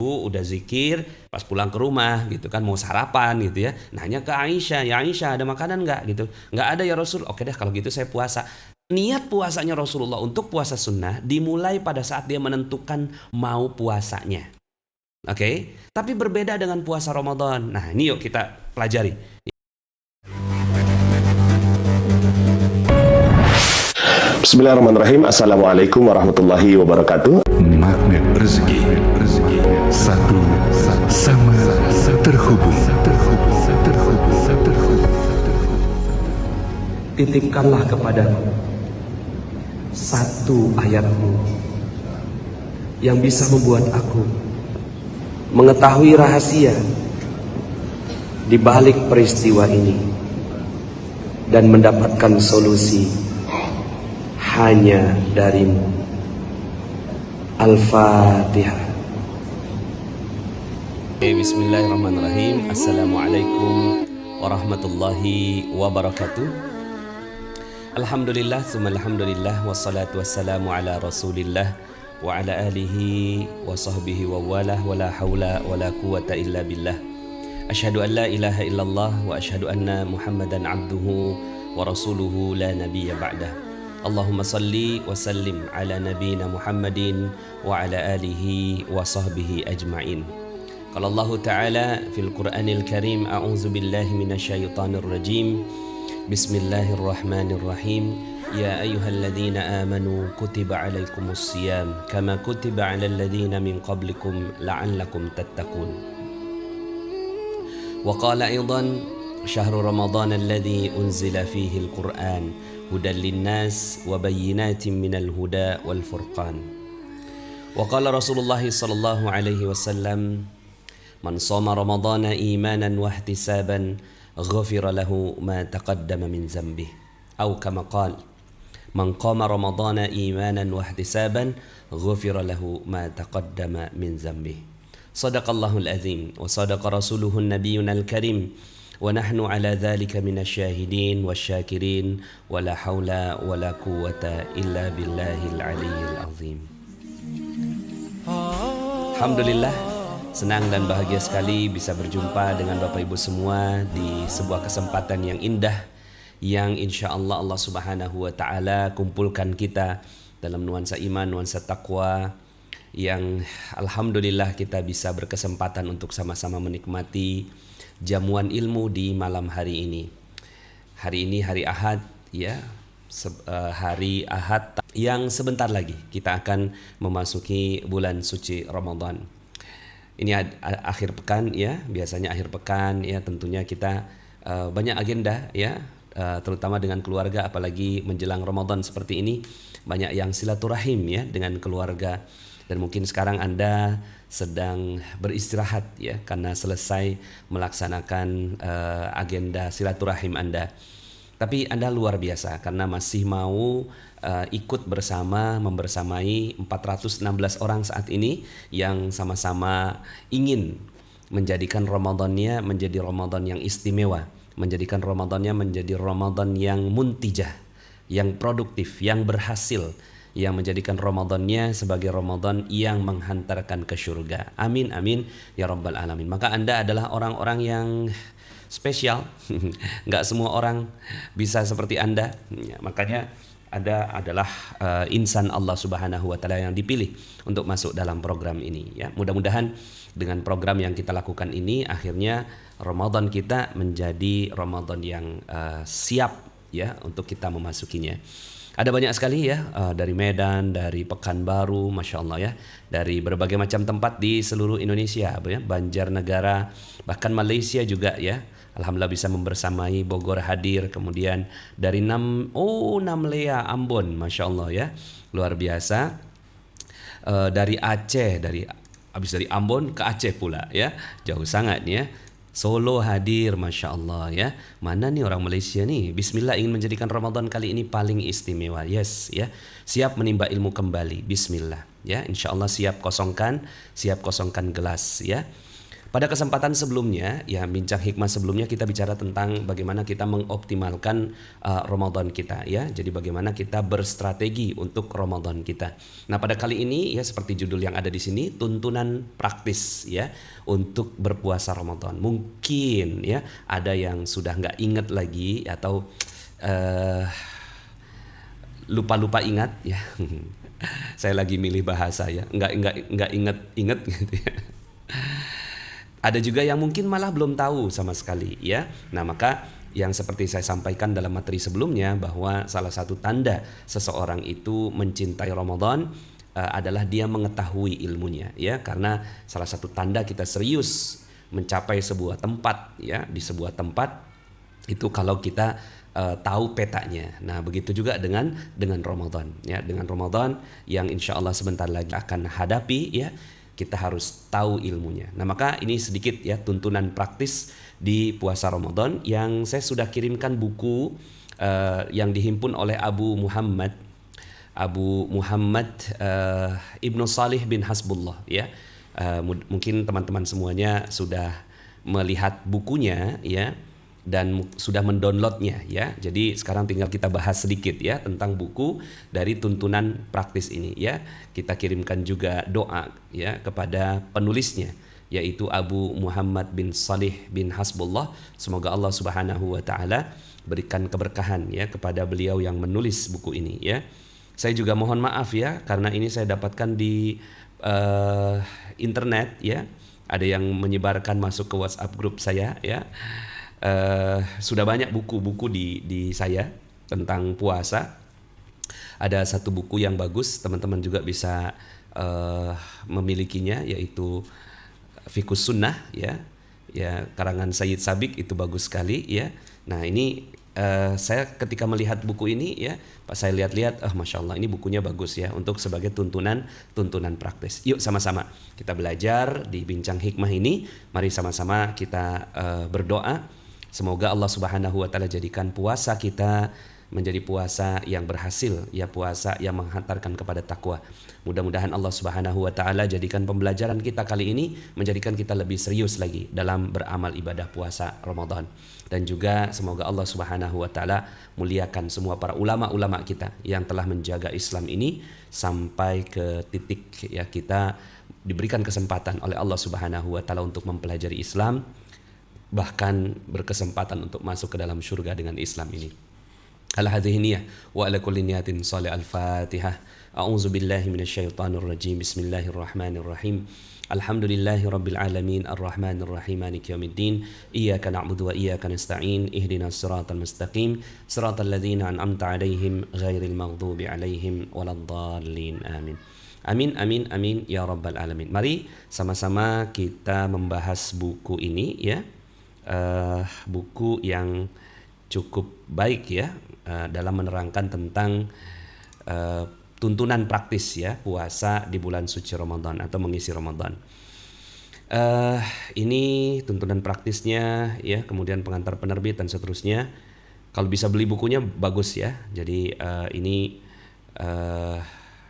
udah zikir, pas pulang ke rumah gitu kan mau sarapan gitu ya, nanya ke Aisyah, ya Aisyah ada makanan nggak gitu, nggak ada ya Rasul, oke deh kalau gitu saya puasa. Niat puasanya Rasulullah untuk puasa sunnah dimulai pada saat dia menentukan mau puasanya, oke. Tapi berbeda dengan puasa Ramadan. Nah ini yuk kita pelajari. Bismillahirrahmanirrahim. Assalamualaikum warahmatullahi wabarakatuh. Magnet rezeki, satu sama terhubung. Titipkanlah kepadaku satu ayatmu yang bisa membuat aku mengetahui rahasia di balik peristiwa ini dan mendapatkan solusi hanya darimu. Al-Fatihah. Bismillahirrahmanirrahim. Assalamualaikum warahmatullahi wabarakatuh. Alhamdulillah, summa alhamdulillah, wassalatu wassalamu ala rasulillah wa ala alihi wa sahbihi wa walah, wa la hawla wa la quwata illa billah. Ashhadu an la ilaha illallah wa ashhadu anna muhammadan abduhu wa rasuluhu la nabiyya ba'dah. Allahumma salli wa sallim ala nabiyina Muhammadin wa ala alihi wa sahbihi ajma'in. Qala Allah Ta'ala fil Qur'anil Karim, a'udzu billahi minasyaitonir rajim. Bismillahirrahmanirrahim. Ya ayyuhalladzina amanu kutiba alaikumus siyam kama kutiba alal ladzina min qablikum la'allakum tattaqun. Wa qala aidan syahrul ramadan alladzi unzila fihi al-Qur'an hudan linnas wa bayyinatin minal huda wal furqan. Wa qala Rasulullah sallallahu alaihi wasallam, man shoma ramadhana imanan wa ihtisaban ghufira lahu ma taqaddama min dhanbihi. Atau kama qala, man qama ramadhana imanan wa ihtisaban ghufira lahu ma taqaddama min dhanbihi. Shadaqallahul azim wa sadaqa rasuluhun nabiyyunal karim. Wa nahnu ala dhalika minasyahidin wasyakirin wa la haula wa la quwata illa billahil aliyyil azim. Alhamdulillah, senang dan bahagia sekali bisa berjumpa dengan Bapak Ibu semua di sebuah kesempatan yang indah yang insyaallah Allah Subhanahu wa taala kumpulkan kita dalam nuansa iman, nuansa takwa yang alhamdulillah kita bisa berkesempatan untuk sama-sama menikmati jamuan ilmu di malam hari ini. Hari ini hari Ahad ya, hari Ahad yang sebentar lagi kita akan memasuki bulan suci Ramadan. Ini akhir pekan ya, biasanya akhir pekan ya tentunya kita banyak agenda ya, terutama dengan keluarga, apalagi menjelang Ramadan seperti ini banyak yang silaturahim ya dengan keluarga. Dan mungkin sekarang Anda sedang beristirahat ya karena selesai melaksanakan agenda silaturahim Anda. Tapi Anda luar biasa karena masih mau ikut bersama membersamai 416 orang saat ini yang sama-sama ingin menjadikan Ramadannya menjadi Ramadan yang istimewa, menjadikan Ramadannya menjadi Ramadan yang muntijah, yang produktif, yang berhasil, yang menjadikan Ramadannya sebagai Ramadan yang menghantarkan ke surga. Amin amin ya rabbal alamin. Maka Anda adalah orang-orang yang spesial. Nggak semua orang bisa seperti Anda ya, makanya Anda adalah insan Allah Subhanahu wa taala yang dipilih untuk masuk dalam program ini ya. Mudah-mudahan dengan program yang kita lakukan ini akhirnya Ramadan kita menjadi Ramadan yang siap ya untuk kita memasukinya. Ada banyak sekali ya dari Medan, dari Pekanbaru, Masya Allah ya, dari berbagai macam tempat di seluruh Indonesia ya, Banjarnegara, bahkan Malaysia juga ya. Alhamdulillah bisa membersamai, Bogor hadir, kemudian dari Namlea, Ambon, Masya Allah ya, luar biasa. Dari Aceh, habis dari Ambon ke Aceh pula ya, jauh sangat ya. Solo hadir, Masya Allah ya. Mana nih orang Malaysia nih, Bismillah ingin menjadikan Ramadan kali ini paling istimewa. Yes ya, siap menimba ilmu kembali, Bismillah ya. Insya Allah siap kosongkan gelas ya. Pada kesempatan sebelumnya, ya bincang hikmah sebelumnya kita bicara tentang bagaimana kita mengoptimalkan Ramadan kita, ya. Jadi bagaimana kita berstrategi untuk Ramadan kita. Nah, pada kali ini ya seperti judul yang ada di sini, tuntunan praktis ya untuk berpuasa Ramadan. Mungkin ya ada yang sudah nggak ingat lagi atau lupa-lupa ingat ya. Saya lagi milih bahasa ya, nggak ingat gitu ya. Ada juga yang mungkin malah belum tahu sama sekali ya. Nah, maka yang seperti saya sampaikan dalam materi sebelumnya bahwa salah satu tanda seseorang itu mencintai Ramadan adalah dia mengetahui ilmunya ya. Karena salah satu tanda kita serius mencapai sebuah tempat ya, di sebuah tempat itu kalau kita tahu petanya. Nah, begitu juga dengan Ramadan ya, dengan Ramadan yang insya Allah sebentar lagi akan hadapi ya. Kita harus tahu ilmunya. Nah, maka ini sedikit ya tuntunan praktis di puasa Ramadan yang saya sudah kirimkan buku yang dihimpun oleh Abu Muhammad Ibnu Salih bin Hasbullah ya. Mungkin teman-teman semuanya sudah melihat bukunya ya dan sudah mendownloadnya ya. Jadi sekarang tinggal kita bahas sedikit ya tentang buku dari tuntunan praktis ini ya. Kita kirimkan juga doa ya kepada penulisnya yaitu Abu Muhammad bin Salih bin Hasbullah. Semoga Allah Subhanahu wa taala berikan keberkahan ya kepada beliau yang menulis buku ini ya. Saya juga mohon maaf ya karena ini saya dapatkan di internet ya. Ada yang menyebarkan masuk ke WhatsApp grup saya ya. Sudah banyak buku-buku di saya tentang puasa. Ada satu buku yang bagus, teman-teman juga bisa memilikinya yaitu Fiqhus Sunnah ya karangan Sayyid Sabiq, itu bagus sekali ya. Nah, ini saya ketika melihat buku ini ya, pas saya lihat-lihat, masya Allah ini bukunya bagus ya untuk sebagai tuntunan praktis. Yuk sama-sama kita belajar di bincang hikmah ini. Mari sama-sama kita berdoa. Semoga Allah Subhanahu wa taala jadikan puasa kita menjadi puasa yang berhasil, ya puasa yang menghantarkan kepada takwa. Mudah-mudahan Allah Subhanahu wa taala jadikan pembelajaran kita kali ini menjadikan kita lebih serius lagi dalam beramal ibadah puasa Ramadan. Dan juga semoga Allah Subhanahu wa taala muliakan semua para ulama-ulama kita yang telah menjaga Islam ini sampai ke titik ya kita diberikan kesempatan oleh Allah Subhanahu wa taala untuk mempelajari Islam, bahkan berkesempatan untuk masuk ke dalam surga dengan Islam ini. Ala hadhihi niyyah wa ala kulli niyatin shalih al-Fatihah. A'udzu billahi minasyaitonir rajim. Bismillahirrahmanirrahim. Alhamdulillahi rabbil alamin arrahmanir rahim maliki yaumiddin. Iyyaka na'budu wa iyyaka nasta'in. Ihdinas siratal mustaqim. Siratal ladzina an'amta 'alaihim ghairil maghdubi 'alaihim waladdallin. Amin. Amin, amin, amin ya rabbal alamin. Mari sama-sama kita membahas buku ini ya. Buku yang cukup baik ya dalam menerangkan tentang tuntunan praktis ya puasa di bulan suci Ramadan atau mengisi Ramadan. Ini tuntunan praktisnya ya, kemudian pengantar penerbit dan seterusnya. Kalau bisa beli bukunya bagus ya. Jadi ini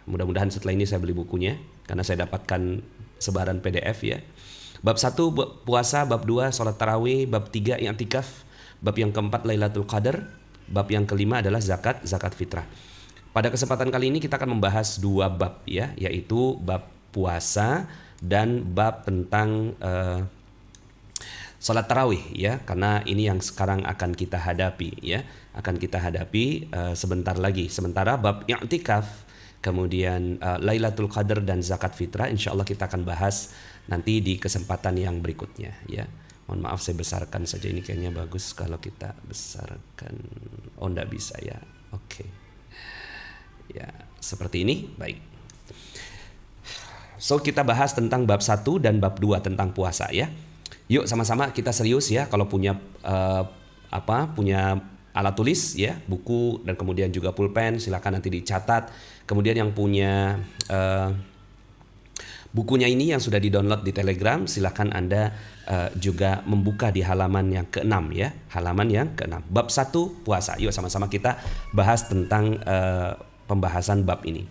mudah-mudahan setelah ini saya beli bukunya karena saya dapatkan sebaran PDF ya. Bab 1 puasa, bab 2 salat tarawih, bab 3 i'tikaf, bab yang keempat Lailatul Qadar, bab yang kelima adalah zakat fitrah. Pada kesempatan kali ini kita akan membahas 2 bab ya, yaitu bab puasa dan bab tentang salat tarawih ya, karena ini yang sekarang akan kita hadapi ya, sebentar lagi. Sementara bab i'tikaf, kemudian Lailatul Qadar dan zakat fitrah insyaallah kita akan bahas nanti di kesempatan yang berikutnya ya. Mohon maaf saya besarkan saja, ini kayaknya bagus kalau kita besarkan. Oh, enggak bisa ya. Oke. Ya, seperti ini. Baik. So kita bahas tentang bab 1 dan bab 2 tentang puasa ya. Yuk sama-sama kita serius ya, kalau punya punya alat tulis ya, buku dan kemudian juga pulpen silakan nanti dicatat. Kemudian yang punya bukunya ini yang sudah di-download di Telegram, silakan Anda juga membuka di halaman yang ke-6 ya. Halaman yang ke-6. Bab 1 puasa. Yuk sama-sama kita bahas tentang pembahasan bab ini.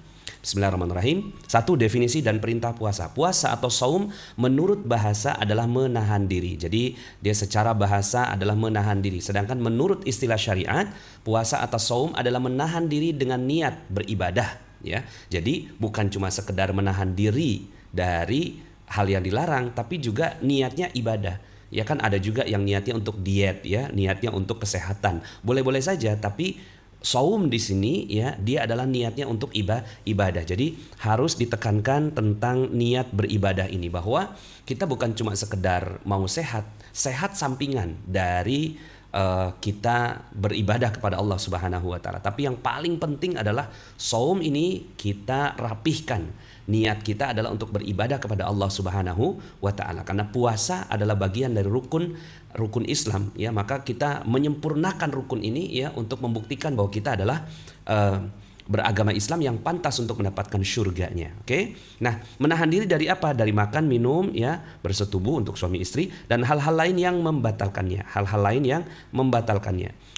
Bismillahirrahmanirrahim. Satu, definisi dan perintah puasa. Puasa atau saum menurut bahasa adalah menahan diri. Jadi dia secara bahasa adalah menahan diri. Sedangkan menurut istilah syariat, puasa atau saum adalah menahan diri dengan niat beribadah. Ya, jadi bukan cuma sekedar menahan diri dari hal yang dilarang, tapi juga niatnya ibadah. Ya kan ada juga yang niatnya untuk diet, ya, niatnya untuk kesehatan. Boleh-boleh saja, tapi saum di sini ya dia adalah niatnya untuk ibadah. Jadi harus ditekankan tentang niat beribadah ini, bahwa kita bukan cuma sekedar mau sehat sampingan dari kita beribadah kepada Allah Subhanahu wa taala. Tapi yang paling penting adalah saum ini kita rapihkan. Niat kita adalah untuk beribadah kepada Allah Subhanahu wa taala. Karena puasa adalah bagian dari rukun Islam, ya, maka kita menyempurnakan rukun ini ya untuk membuktikan bahwa kita adalah beragama Islam yang pantas untuk mendapatkan surganya. Oke. Nah, menahan diri dari apa? Dari makan, minum, ya, bersetubuh untuk suami istri dan hal-hal lain yang membatalkannya.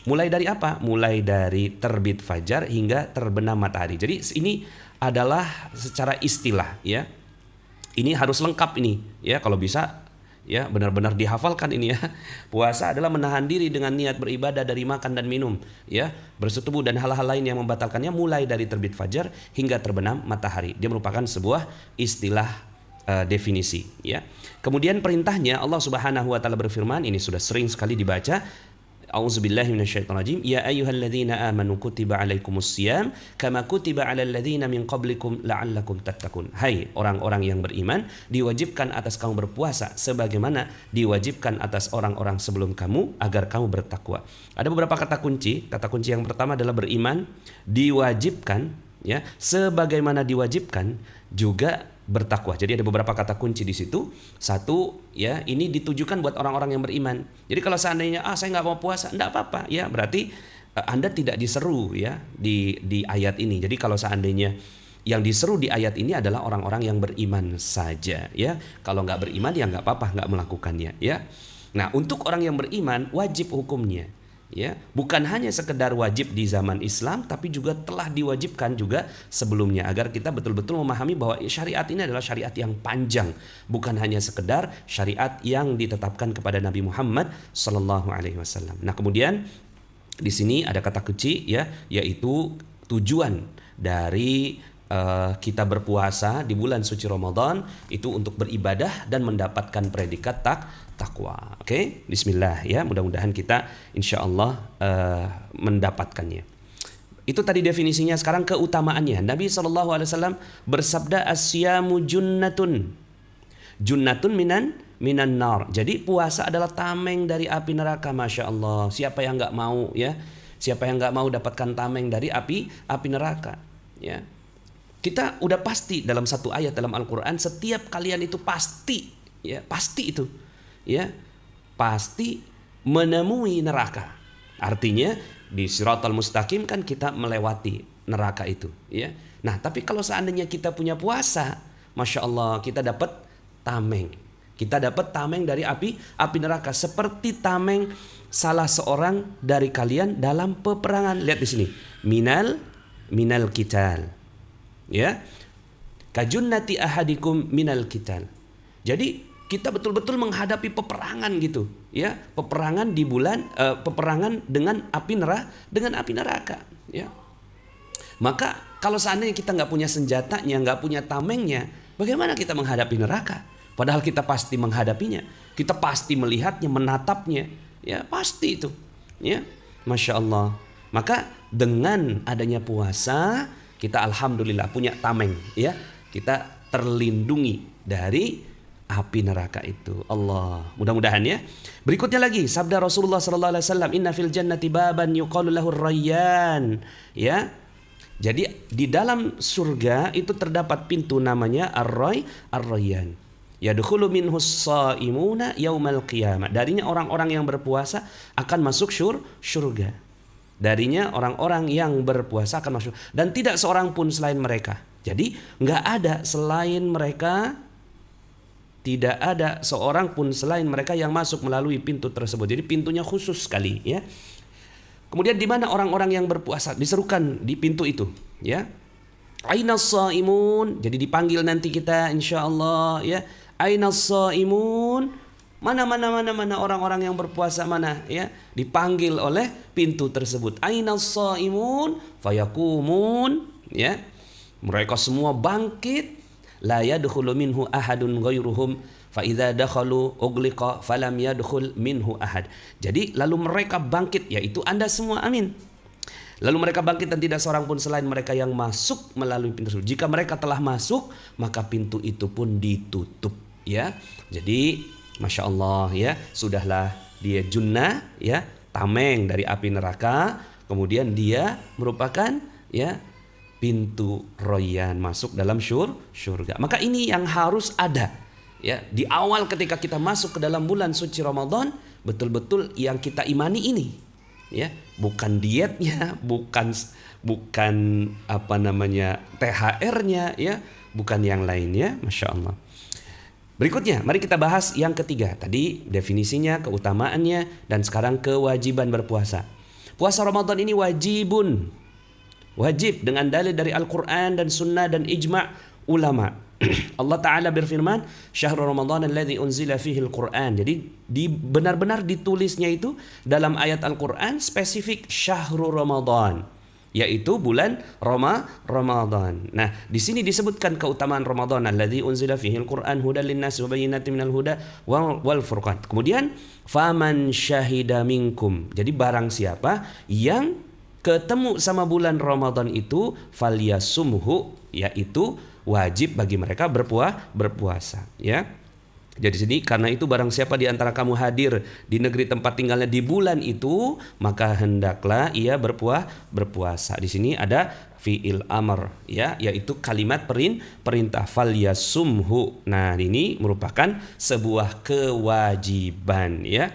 Mulai dari apa? Mulai dari terbit fajar hingga terbenam matahari. Jadi ini adalah secara istilah, ya. Ini harus lengkap ini, ya, kalau bisa ya benar-benar dihafalkan ini ya. Puasa adalah menahan diri dengan niat beribadah dari makan dan minum, ya, bersetubuh dan hal-hal lain yang membatalkannya mulai dari terbit fajar hingga terbenam matahari. Dia merupakan sebuah istilah definisi, ya. Kemudian perintahnya, Allah Subhanahu wa taala berfirman, ini sudah sering sekali dibaca. A'udzubillahi minasyaitonirrajim. Ya ayyuhalladzina amanu kutiba alaikumusiyam kama kutiba alal ladzina min qablikum la'allakum tattaqun. Hai orang-orang yang beriman, diwajibkan atas kamu berpuasa sebagaimana diwajibkan atas orang-orang sebelum kamu agar kamu bertakwa. Ada beberapa kata kunci. Kata kunci yang pertama adalah beriman, diwajibkan, ya, sebagaimana diwajibkan juga bertakwa. Jadi ada beberapa kata kunci di situ. Satu, ya, ini ditujukan buat orang-orang yang beriman. Jadi kalau seandainya saya nggak mau puasa, enggak apa-apa, ya, berarti Anda tidak diseru, ya, di ayat ini. Jadi kalau seandainya yang diseru di ayat ini adalah orang-orang yang beriman saja, ya. Kalau nggak beriman ya nggak apa-apa, nggak melakukannya, ya. Nah, untuk orang yang beriman wajib hukumnya. Ya, bukan hanya sekedar wajib di zaman Islam, tapi juga telah diwajibkan juga sebelumnya, agar kita betul-betul memahami bahwa syariat ini adalah syariat yang panjang, bukan hanya sekedar syariat yang ditetapkan kepada Nabi Muhammad sallallahu alaihi wasallam. Nah, kemudian di sini ada kata kunci, ya, yaitu tujuan dari kita berpuasa di bulan suci Ramadan itu untuk beribadah dan mendapatkan predikat takwa. Oke, bismillah, ya, mudah-mudahan kita insyaallah mendapatkannya. Itu tadi definisinya. Sekarang keutamaannya. Nabi SAW bersabda, asyamu junnatun minan nar. Jadi puasa adalah tameng dari api neraka. Masya Allah. Siapa yang nggak mau, ya? Siapa yang nggak mau dapatkan tameng dari api neraka, ya? Kita udah pasti dalam satu ayat dalam Al-Quran, setiap kalian itu pasti, ya, pasti itu, ya, pasti menemui neraka. Artinya di Shiratal Mustaqim kan kita melewati neraka itu, ya. Nah, tapi kalau seandainya kita punya puasa, Masya Allah, kita dapat tameng. Kita dapat tameng dari api neraka, seperti tameng salah seorang dari kalian dalam peperangan. Lihat di sini, minal qital. Ya, kajunnati ahadikum minal qital. Jadi kita betul-betul menghadapi peperangan gitu, ya, peperangan di bulan peperangan dengan api neraka, ya. Maka kalau seandainya kita nggak punya senjatanya, nggak punya tamengnya, bagaimana kita menghadapi neraka? Padahal kita pasti menghadapinya, kita pasti melihatnya, menatapnya, ya, pasti itu, ya, Masya Allah. Maka dengan adanya puasa kita alhamdulillah punya tameng, ya. Kita terlindungi dari api neraka itu. Allah, mudah-mudahan, ya. Berikutnya lagi sabda Rasulullah sallallahu alaihi wasallam, inna fil jannati baban yuqalu lahu rayyan, ya. Jadi di dalam surga itu terdapat pintu namanya ar-rayyan. Yadkhulu minhu as-shaimuna yaumal qiyamah. Darinya orang-orang yang berpuasa akan masuk surga. Darinya orang-orang yang berpuasa akan masuk, dan tidak seorang pun selain mereka. Jadi nggak ada selain mereka, tidak ada seorang pun selain mereka yang masuk melalui pintu tersebut. Jadi pintunya khusus sekali, ya. Kemudian di mana orang-orang yang berpuasa diserukan di pintu itu, ya. Ainas shaimun. Jadi dipanggil nanti kita insyaallah ya. Ainas shaimun. Mana orang-orang yang berpuasa mana ya? Dipanggil oleh pintu tersebut. Ainas shaimun fayaqumun ya. Mereka semua bangkit. La yadkhulu minhu ahadun ghairuhum fa idza dakhalu ughliqa falam yadkhul minhu ahad. Jadi lalu mereka bangkit, yaitu Anda semua, amin. Lalu mereka bangkit dan tidak seorang pun selain mereka yang masuk melalui pintu tersebut. Jika mereka telah masuk, maka pintu itu pun ditutup ya. Jadi Masya Allah ya, sudahlah dia junnah ya, tameng dari api neraka, kemudian dia merupakan ya pintu royan masuk dalam syurga. Maka ini yang harus ada ya di awal ketika kita masuk ke dalam bulan suci Ramadan, betul-betul yang kita imani ini ya, bukan dietnya, bukan apa namanya THR-nya ya, bukan yang lainnya. Masya Allah. Berikutnya, mari kita bahas yang ketiga. Tadi definisinya, keutamaannya, dan sekarang kewajiban berpuasa. Puasa Ramadan ini wajibun, wajib dengan dalil dari Al-Quran dan Sunnah dan ijma' ulama. Allah Ta'ala berfirman, Syahrul Ramadan alladzi unzila fihi al-Quran. Jadi benar-benar ditulisnya itu dalam ayat Al-Quran spesifik Syahrul Ramadan, yaitu bulan Ramadan. Nah, di sini disebutkan keutamaan Ramadan alladzi unzila fihi al-Quran hudan lin-nas wa bayyinatin minal huda wal furqan. Kemudian faman syahida minkum. Jadi barang siapa yang ketemu sama bulan Ramadan itu falyasumhu, yaitu wajib bagi mereka berpuasa ya. Jadi sini karena itu barang siapa di antara kamu hadir di negeri tempat tinggalnya di bulan itu, maka hendaklah ia berpuasa. Di sini ada fi'il amr ya, yaitu kalimat perintah falyasumhu. Nah, ini merupakan sebuah kewajiban ya.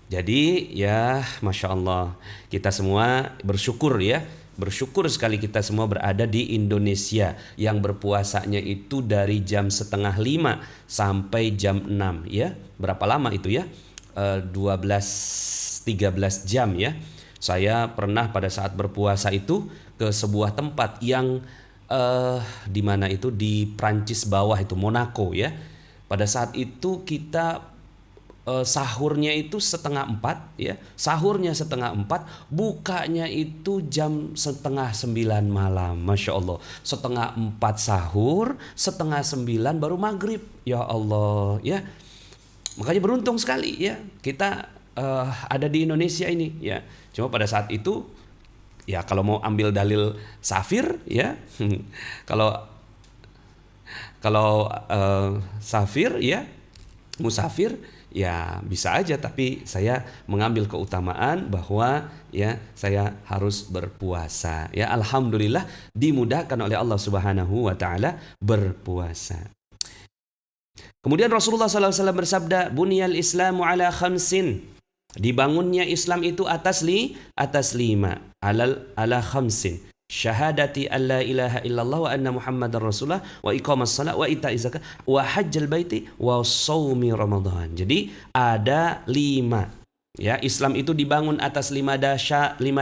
Jadi ya Masya Allah, kita semua bersyukur ya. Bersyukur sekali kita semua berada di Indonesia yang berpuasanya itu dari jam 4:30 sampai jam 6 ya. Berapa lama itu ya? 12-13 jam ya. Saya pernah pada saat berpuasa itu ke sebuah tempat yang di mana itu di Prancis bawah itu, Monaco ya. Pada saat itu kita sahurnya itu 3:30 ya, sahurnya 3:30, bukanya itu jam 8:30 malam. Masya Allah, 3:30 sahur, 8:30 baru maghrib. Ya Allah ya, makanya beruntung sekali ya kita ada di Indonesia ini ya. Cuma pada saat itu ya, kalau mau ambil dalil safir ya kalau safir ya, musafir ya bisa aja, tapi saya mengambil keutamaan bahwa ya saya harus berpuasa ya. Alhamdulillah dimudahkan oleh Allah Subhanahu wa taala berpuasa. Kemudian Rasulullah SAW bersabda, "Bunyal Islamu ala khamsin." Dibangunnya Islam itu atas 5, ala khamsin. Syahadati an la ilaha illallah wa anna muhammadar rasulullah wa iqamas salat wa ita'iz zakat wa hajjal baiti wa shaumi ramadan. Jadi ada 5 ya, Islam itu dibangun atas 5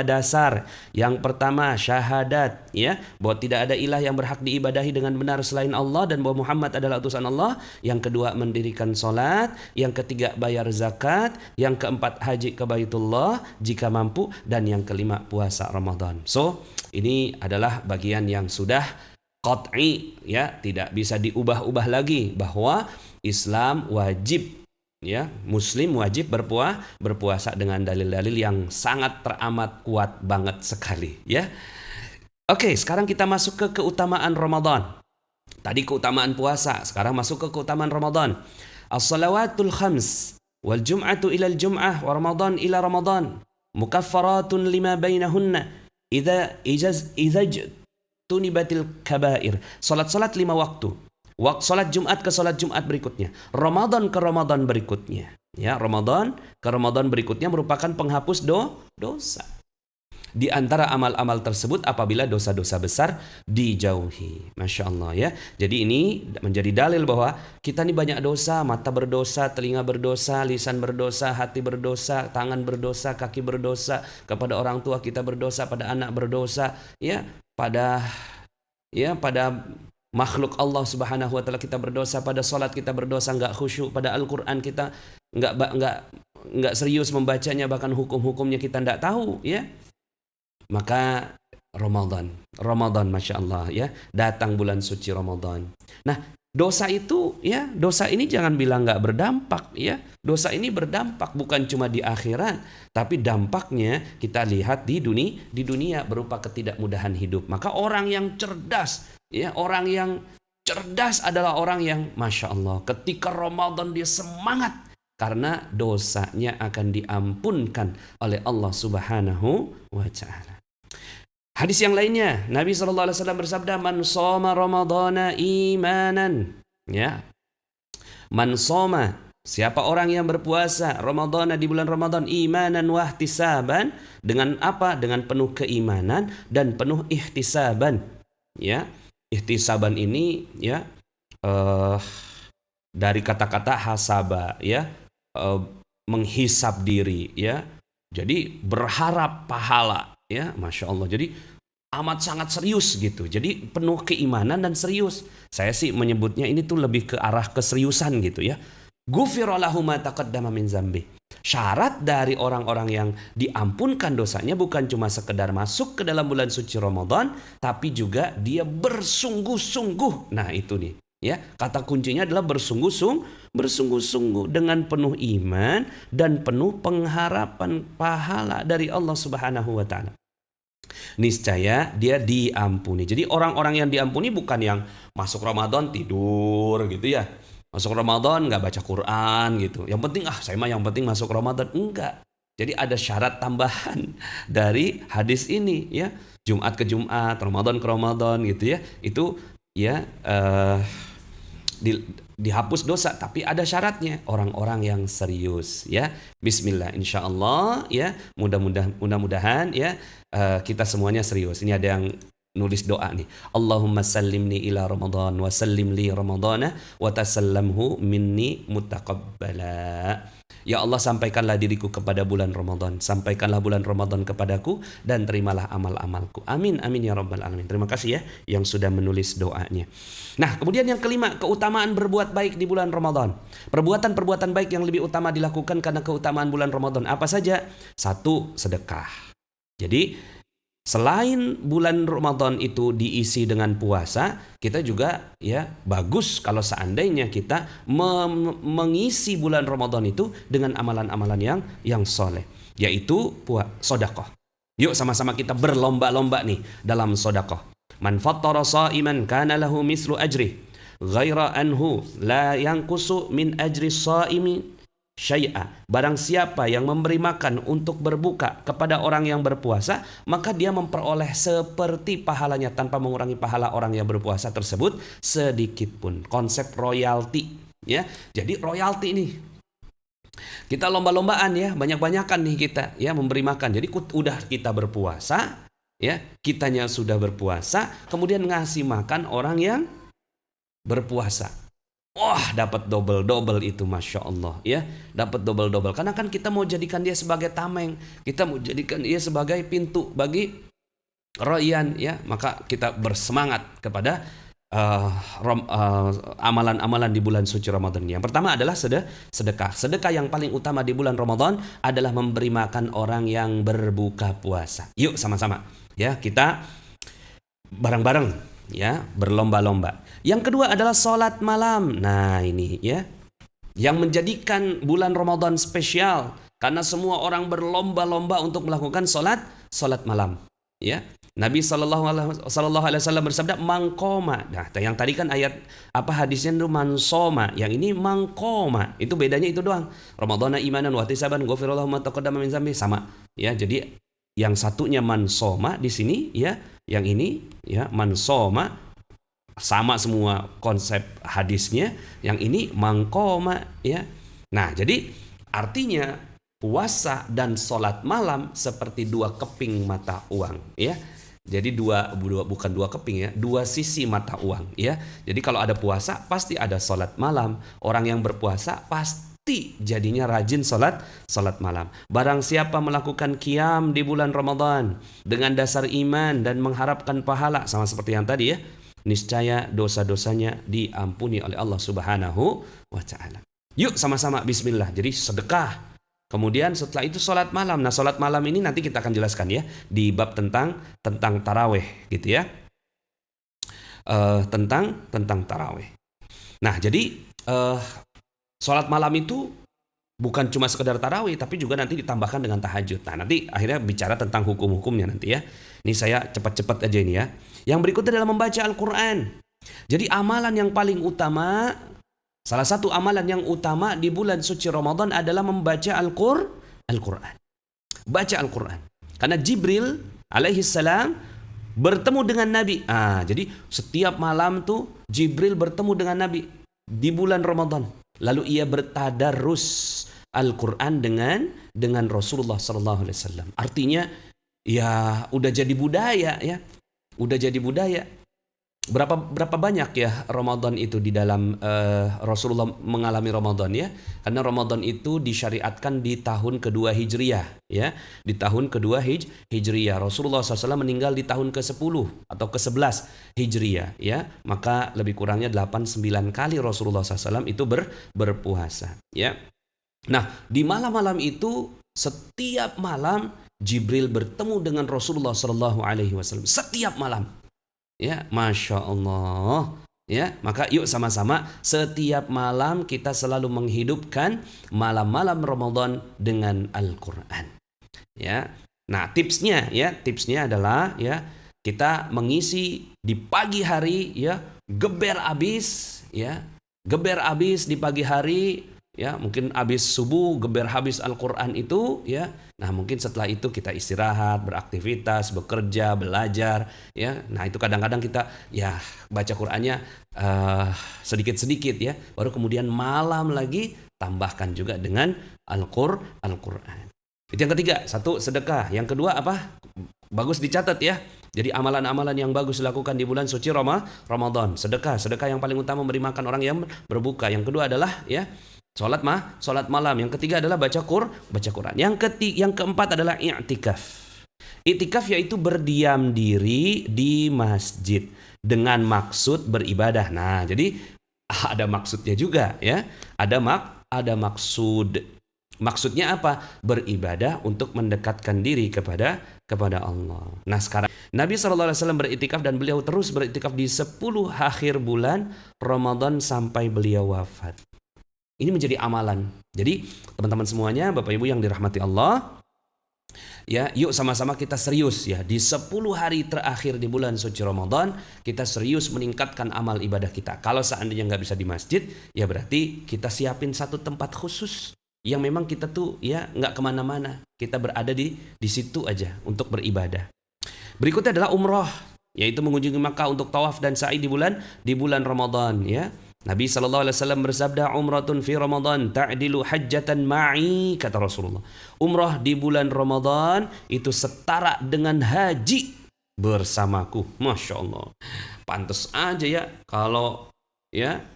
dasar. Yang pertama syahadat ya, bahwa tidak ada ilah yang berhak diibadahi dengan benar selain Allah dan bahwa Muhammad adalah utusan Allah. Yang kedua mendirikan salat, yang ketiga bayar zakat, yang keempat haji ke Baitullah jika mampu, dan yang kelima puasa Ramadan. So ini adalah bagian yang sudah qat'i ya, tidak bisa diubah-ubah lagi bahwa Islam wajib ya, Muslim wajib berpuasa dengan dalil-dalil yang sangat teramat kuat banget sekali ya. Oke, sekarang kita masuk ke keutamaan Ramadan. Tadi keutamaan puasa, sekarang masuk ke keutamaan Ramadan. As-salawatul khams wal jum'atu ila al-jum'ah wa Ramadan ila Ramadan mukaffaratun lima bainahunna idza tunibatil kabair. Salat 5 waktu. Salat Jumat ke salat Jumat berikutnya, Ramadan ke Ramadan berikutnya ya, Ramadan ke Ramadan berikutnya merupakan penghapus dosa. Di antara amal-amal tersebut apabila dosa-dosa besar dijauhi. Masya Allah ya. Jadi ini menjadi dalil bahwa kita ini banyak dosa. Mata berdosa, telinga berdosa, lisan berdosa, hati berdosa, tangan berdosa, kaki berdosa, kepada orang tua kita berdosa, pada anak berdosa ya, pada ya, pada makhluk Allah Subhanahu wa taala kita berdosa, pada salat kita berdosa, enggak khusyuk, pada Al-Qur'an kita enggak serius membacanya, bahkan hukum-hukumnya kita enggak tahu, ya. Maka Ramadan Masya Allah, ya, datang bulan suci Ramadan. Nah, dosa itu, ya, dosa ini jangan bilang nggak berdampak, ya. Dosa ini berdampak bukan cuma di akhirat, tapi dampaknya kita lihat di dunia berupa ketidakmudahan hidup. Maka orang yang cerdas, ya, orang yang cerdas adalah orang yang Masya Allah, ketika Ramadan dia semangat karena dosanya akan diampunkan oleh Allah Subhanahu wa Ta'ala. Hadis yang lainnya, Nabi SAW bersabda, man shoma ramadhana imanan, ya, man shoma, siapa orang yang berpuasa Ramadhana di bulan Ramadan imanan wahtisaban, dengan apa? Dengan penuh keimanan dan penuh ihtisaban, ya. Ihtisaban ini, ya, dari kata-kata hasaba, ya, menghisap diri, ya. Jadi berharap pahala, ya, Masya Allah. Jadi amat sangat serius gitu. Jadi penuh keimanan dan serius. Saya sih menyebutnya ini tuh lebih ke arah keseriusan gitu, ya. Ghufira lahu ma taqaddama min dzambi. Syarat dari orang-orang yang diampunkan dosanya bukan cuma sekedar masuk ke dalam bulan suci Ramadan, tapi juga dia bersungguh-sungguh. Nah, itu nih, ya. Kata kuncinya adalah bersungguh-sungguh dengan penuh iman dan penuh pengharapan pahala dari Allah Subhanahu wa Ta'ala. Niscaya dia diampuni. Jadi orang-orang yang diampuni bukan yang masuk Ramadan tidur gitu, ya. Masuk Ramadan nggak baca Quran gitu. Yang penting yang penting masuk Ramadan. Enggak. Jadi ada syarat tambahan dari hadis ini, ya. Jumat ke Jumat, Ramadan ke Ramadan gitu, ya. Itu, ya, dihapus dosa, tapi ada syaratnya, orang-orang yang serius, ya. Bismillah, insya Allah, ya, mudah-mudahan, ya, kita semuanya serius. Ini ada yang nulis doa nih, Allahumma sallimni ila Ramadan wa sallim li Ramadana wa tasallamhu minni mutaqabbala. Ya Allah, sampaikanlah diriku kepada bulan Ramadan, sampaikanlah bulan Ramadan kepadaku, dan terimalah amal-amalku. Amin, amin ya rabbal alamin. Terima kasih, ya, yang sudah menulis doanya. Nah, kemudian yang kelima, keutamaan berbuat baik di bulan Ramadan. Perbuatan-perbuatan baik yang lebih utama dilakukan karena keutamaan bulan Ramadan. Apa saja? 1, sedekah. Jadi selain bulan Ramadan itu diisi dengan puasa, kita juga, ya, bagus kalau seandainya kita mengisi bulan Ramadan itu dengan amalan-amalan yang soleh, yaitu sedekah. Yuk sama-sama kita berlomba-lomba nih dalam sedekah. Man fattara sha'iman kana lahu mislu ajri ghaira anhu la yanqusu min ajri shaimi syai'a. Barang siapa yang memberi makan untuk berbuka kepada orang yang berpuasa, maka dia memperoleh seperti pahalanya tanpa mengurangi pahala orang yang berpuasa tersebut sedikit pun. Konsep royalti, ya. Jadi royalti ini kita lomba-lombaan, ya, banyak-banyakan nih kita, ya, memberi makan. Jadi udah kita berpuasa, ya, kitanya sudah berpuasa, kemudian ngasih makan orang yang berpuasa. Wah, dapat double itu, Masya Allah, ya, dapat double. Karena kan kita mau jadikan dia sebagai tameng, kita mau jadikan dia sebagai pintu bagi royan, ya. Maka kita bersemangat kepada amalan-amalan di bulan suci Ramadan ini. Yang pertama adalah sedekah. Sedekah yang paling utama di bulan Ramadan adalah memberi makan orang yang berbuka puasa. Yuk sama-sama, ya, kita bareng-bareng, ya, berlomba-lomba. Yang kedua adalah sholat malam. Nah, ini, ya, yang menjadikan bulan Ramadan spesial karena semua orang berlomba-lomba untuk melakukan sholat malam, ya. Nabi sallallahu alaihi wasallam bersabda, mangkoma. Nah, yang tadi kan ayat hadisnya itu mansoma, yang ini mangkoma. Itu bedanya itu doang. Ramadhana imanan wa ihtisaban ghufira lahu ma taqaddama min dzambi, sama, ya. Jadi yang satunya mansoma di sini, ya, yang ini, ya, mansoma, sama semua konsep hadisnya. Yang ini mangkoma, ya. Nah, jadi artinya puasa dan sholat malam seperti dua keping mata uang, ya. Jadi bukan dua keping, ya, dua sisi mata uang, ya. Jadi kalau ada puasa pasti ada sholat malam. Orang yang berpuasa pasti jadinya rajin sholat malam. Barang siapa melakukan qiyam di bulan Ramadan dengan dasar iman dan mengharapkan pahala, sama seperti yang tadi, ya, niscaya dosa-dosanya diampuni oleh Allah Subhanahu wa taala. Yuk sama-sama bismillah. Jadi sedekah. Kemudian setelah itu sholat malam. Nah, sholat malam ini nanti kita akan jelaskan ya di bab tentang taraweh gitu ya. Tentang taraweh. Nah, jadi sholat malam itu bukan cuma sekedar tarawih, tapi juga nanti ditambahkan dengan tahajud. Nah, nanti akhirnya bicara tentang hukum-hukumnya nanti ya. Ini saya cepat-cepat aja ini ya. Yang berikutnya adalah membaca Al-Quran. Jadi amalan yang paling utama, salah satu amalan yang utama di bulan suci Ramadan adalah membaca Al-Quran. Baca Al-Quran. Karena Jibril alaihi salam bertemu dengan Nabi. Jadi setiap malam tuh Jibril bertemu dengan Nabi di bulan Ramadan. Lalu ia bertadarus Al-Quran dengan Rasulullah SAW. Artinya ya udah jadi budaya ya. Udah jadi budaya. Berapa banyak ya Ramadan itu di dalam Rasulullah mengalami Ramadan ya. Karena Ramadan itu disyariatkan di tahun kedua Hijriyah ya. Di tahun kedua Hijriyah. Rasulullah SAW meninggal di tahun ke-10 atau ke-11 Hijriyah ya. Maka lebih kurangnya 8-9 kali Rasulullah SAW itu berpuasa ya. Nah, di malam-malam itu setiap malam Jibril bertemu dengan Rasulullah SAW. Setiap malam. Ya, Masya Allah. Ya, maka yuk sama-sama setiap malam kita selalu menghidupkan malam-malam Ramadan dengan Al-Quran. Ya, nah tipsnya adalah ya kita mengisi di pagi hari ya geber abis di pagi hari ya, mungkin habis subuh geber habis Al-Quran itu ya. Nah, mungkin setelah itu kita istirahat, beraktivitas, bekerja, belajar ya. Nah, itu kadang-kadang kita ya baca Qur'annya sedikit-sedikit ya. Baru kemudian malam lagi tambahkan juga dengan Al-Qur'an. Itu yang ketiga, satu sedekah. Yang kedua apa? Bagus dicatat ya. Jadi amalan-amalan yang bagus dilakukan di bulan suci Ramadan. Sedekah yang paling utama memberi makan orang yang berbuka. Yang kedua adalah ya Sholat malam. Yang ketiga adalah baca Quran. Yang keempat adalah i'tikaf. I'tikaf yaitu berdiam diri di masjid dengan maksud beribadah. Nah, jadi ada maksudnya juga ya. Ada maksud. Maksudnya apa? Beribadah untuk mendekatkan diri kepada Allah. Nah, sekarang Nabi SAW beriktikaf dan beliau terus beriktikaf di 10 akhir bulan Ramadan sampai beliau wafat. Ini menjadi amalan. Jadi teman-teman semuanya, Bapak Ibu yang dirahmati Allah, ya, yuk sama-sama kita serius ya. Di 10 hari terakhir di bulan suci Ramadan, kita serius meningkatkan amal ibadah kita. Kalau seandainya nggak bisa di masjid, ya berarti kita siapin satu tempat khusus yang memang kita tuh ya nggak kemana-mana. Kita berada di situ aja untuk beribadah. Berikutnya adalah umroh, yaitu mengunjungi Makkah untuk tawaf dan sa'i di bulan Ramadan ya. Nabi SAW bersabda, umratun fi Ramadan ta'dilu hajjatan ma'i, kata Rasulullah. Umrah di bulan Ramadan itu setara dengan haji bersamaku. Masya Allah. Pantes aja ya kalau ya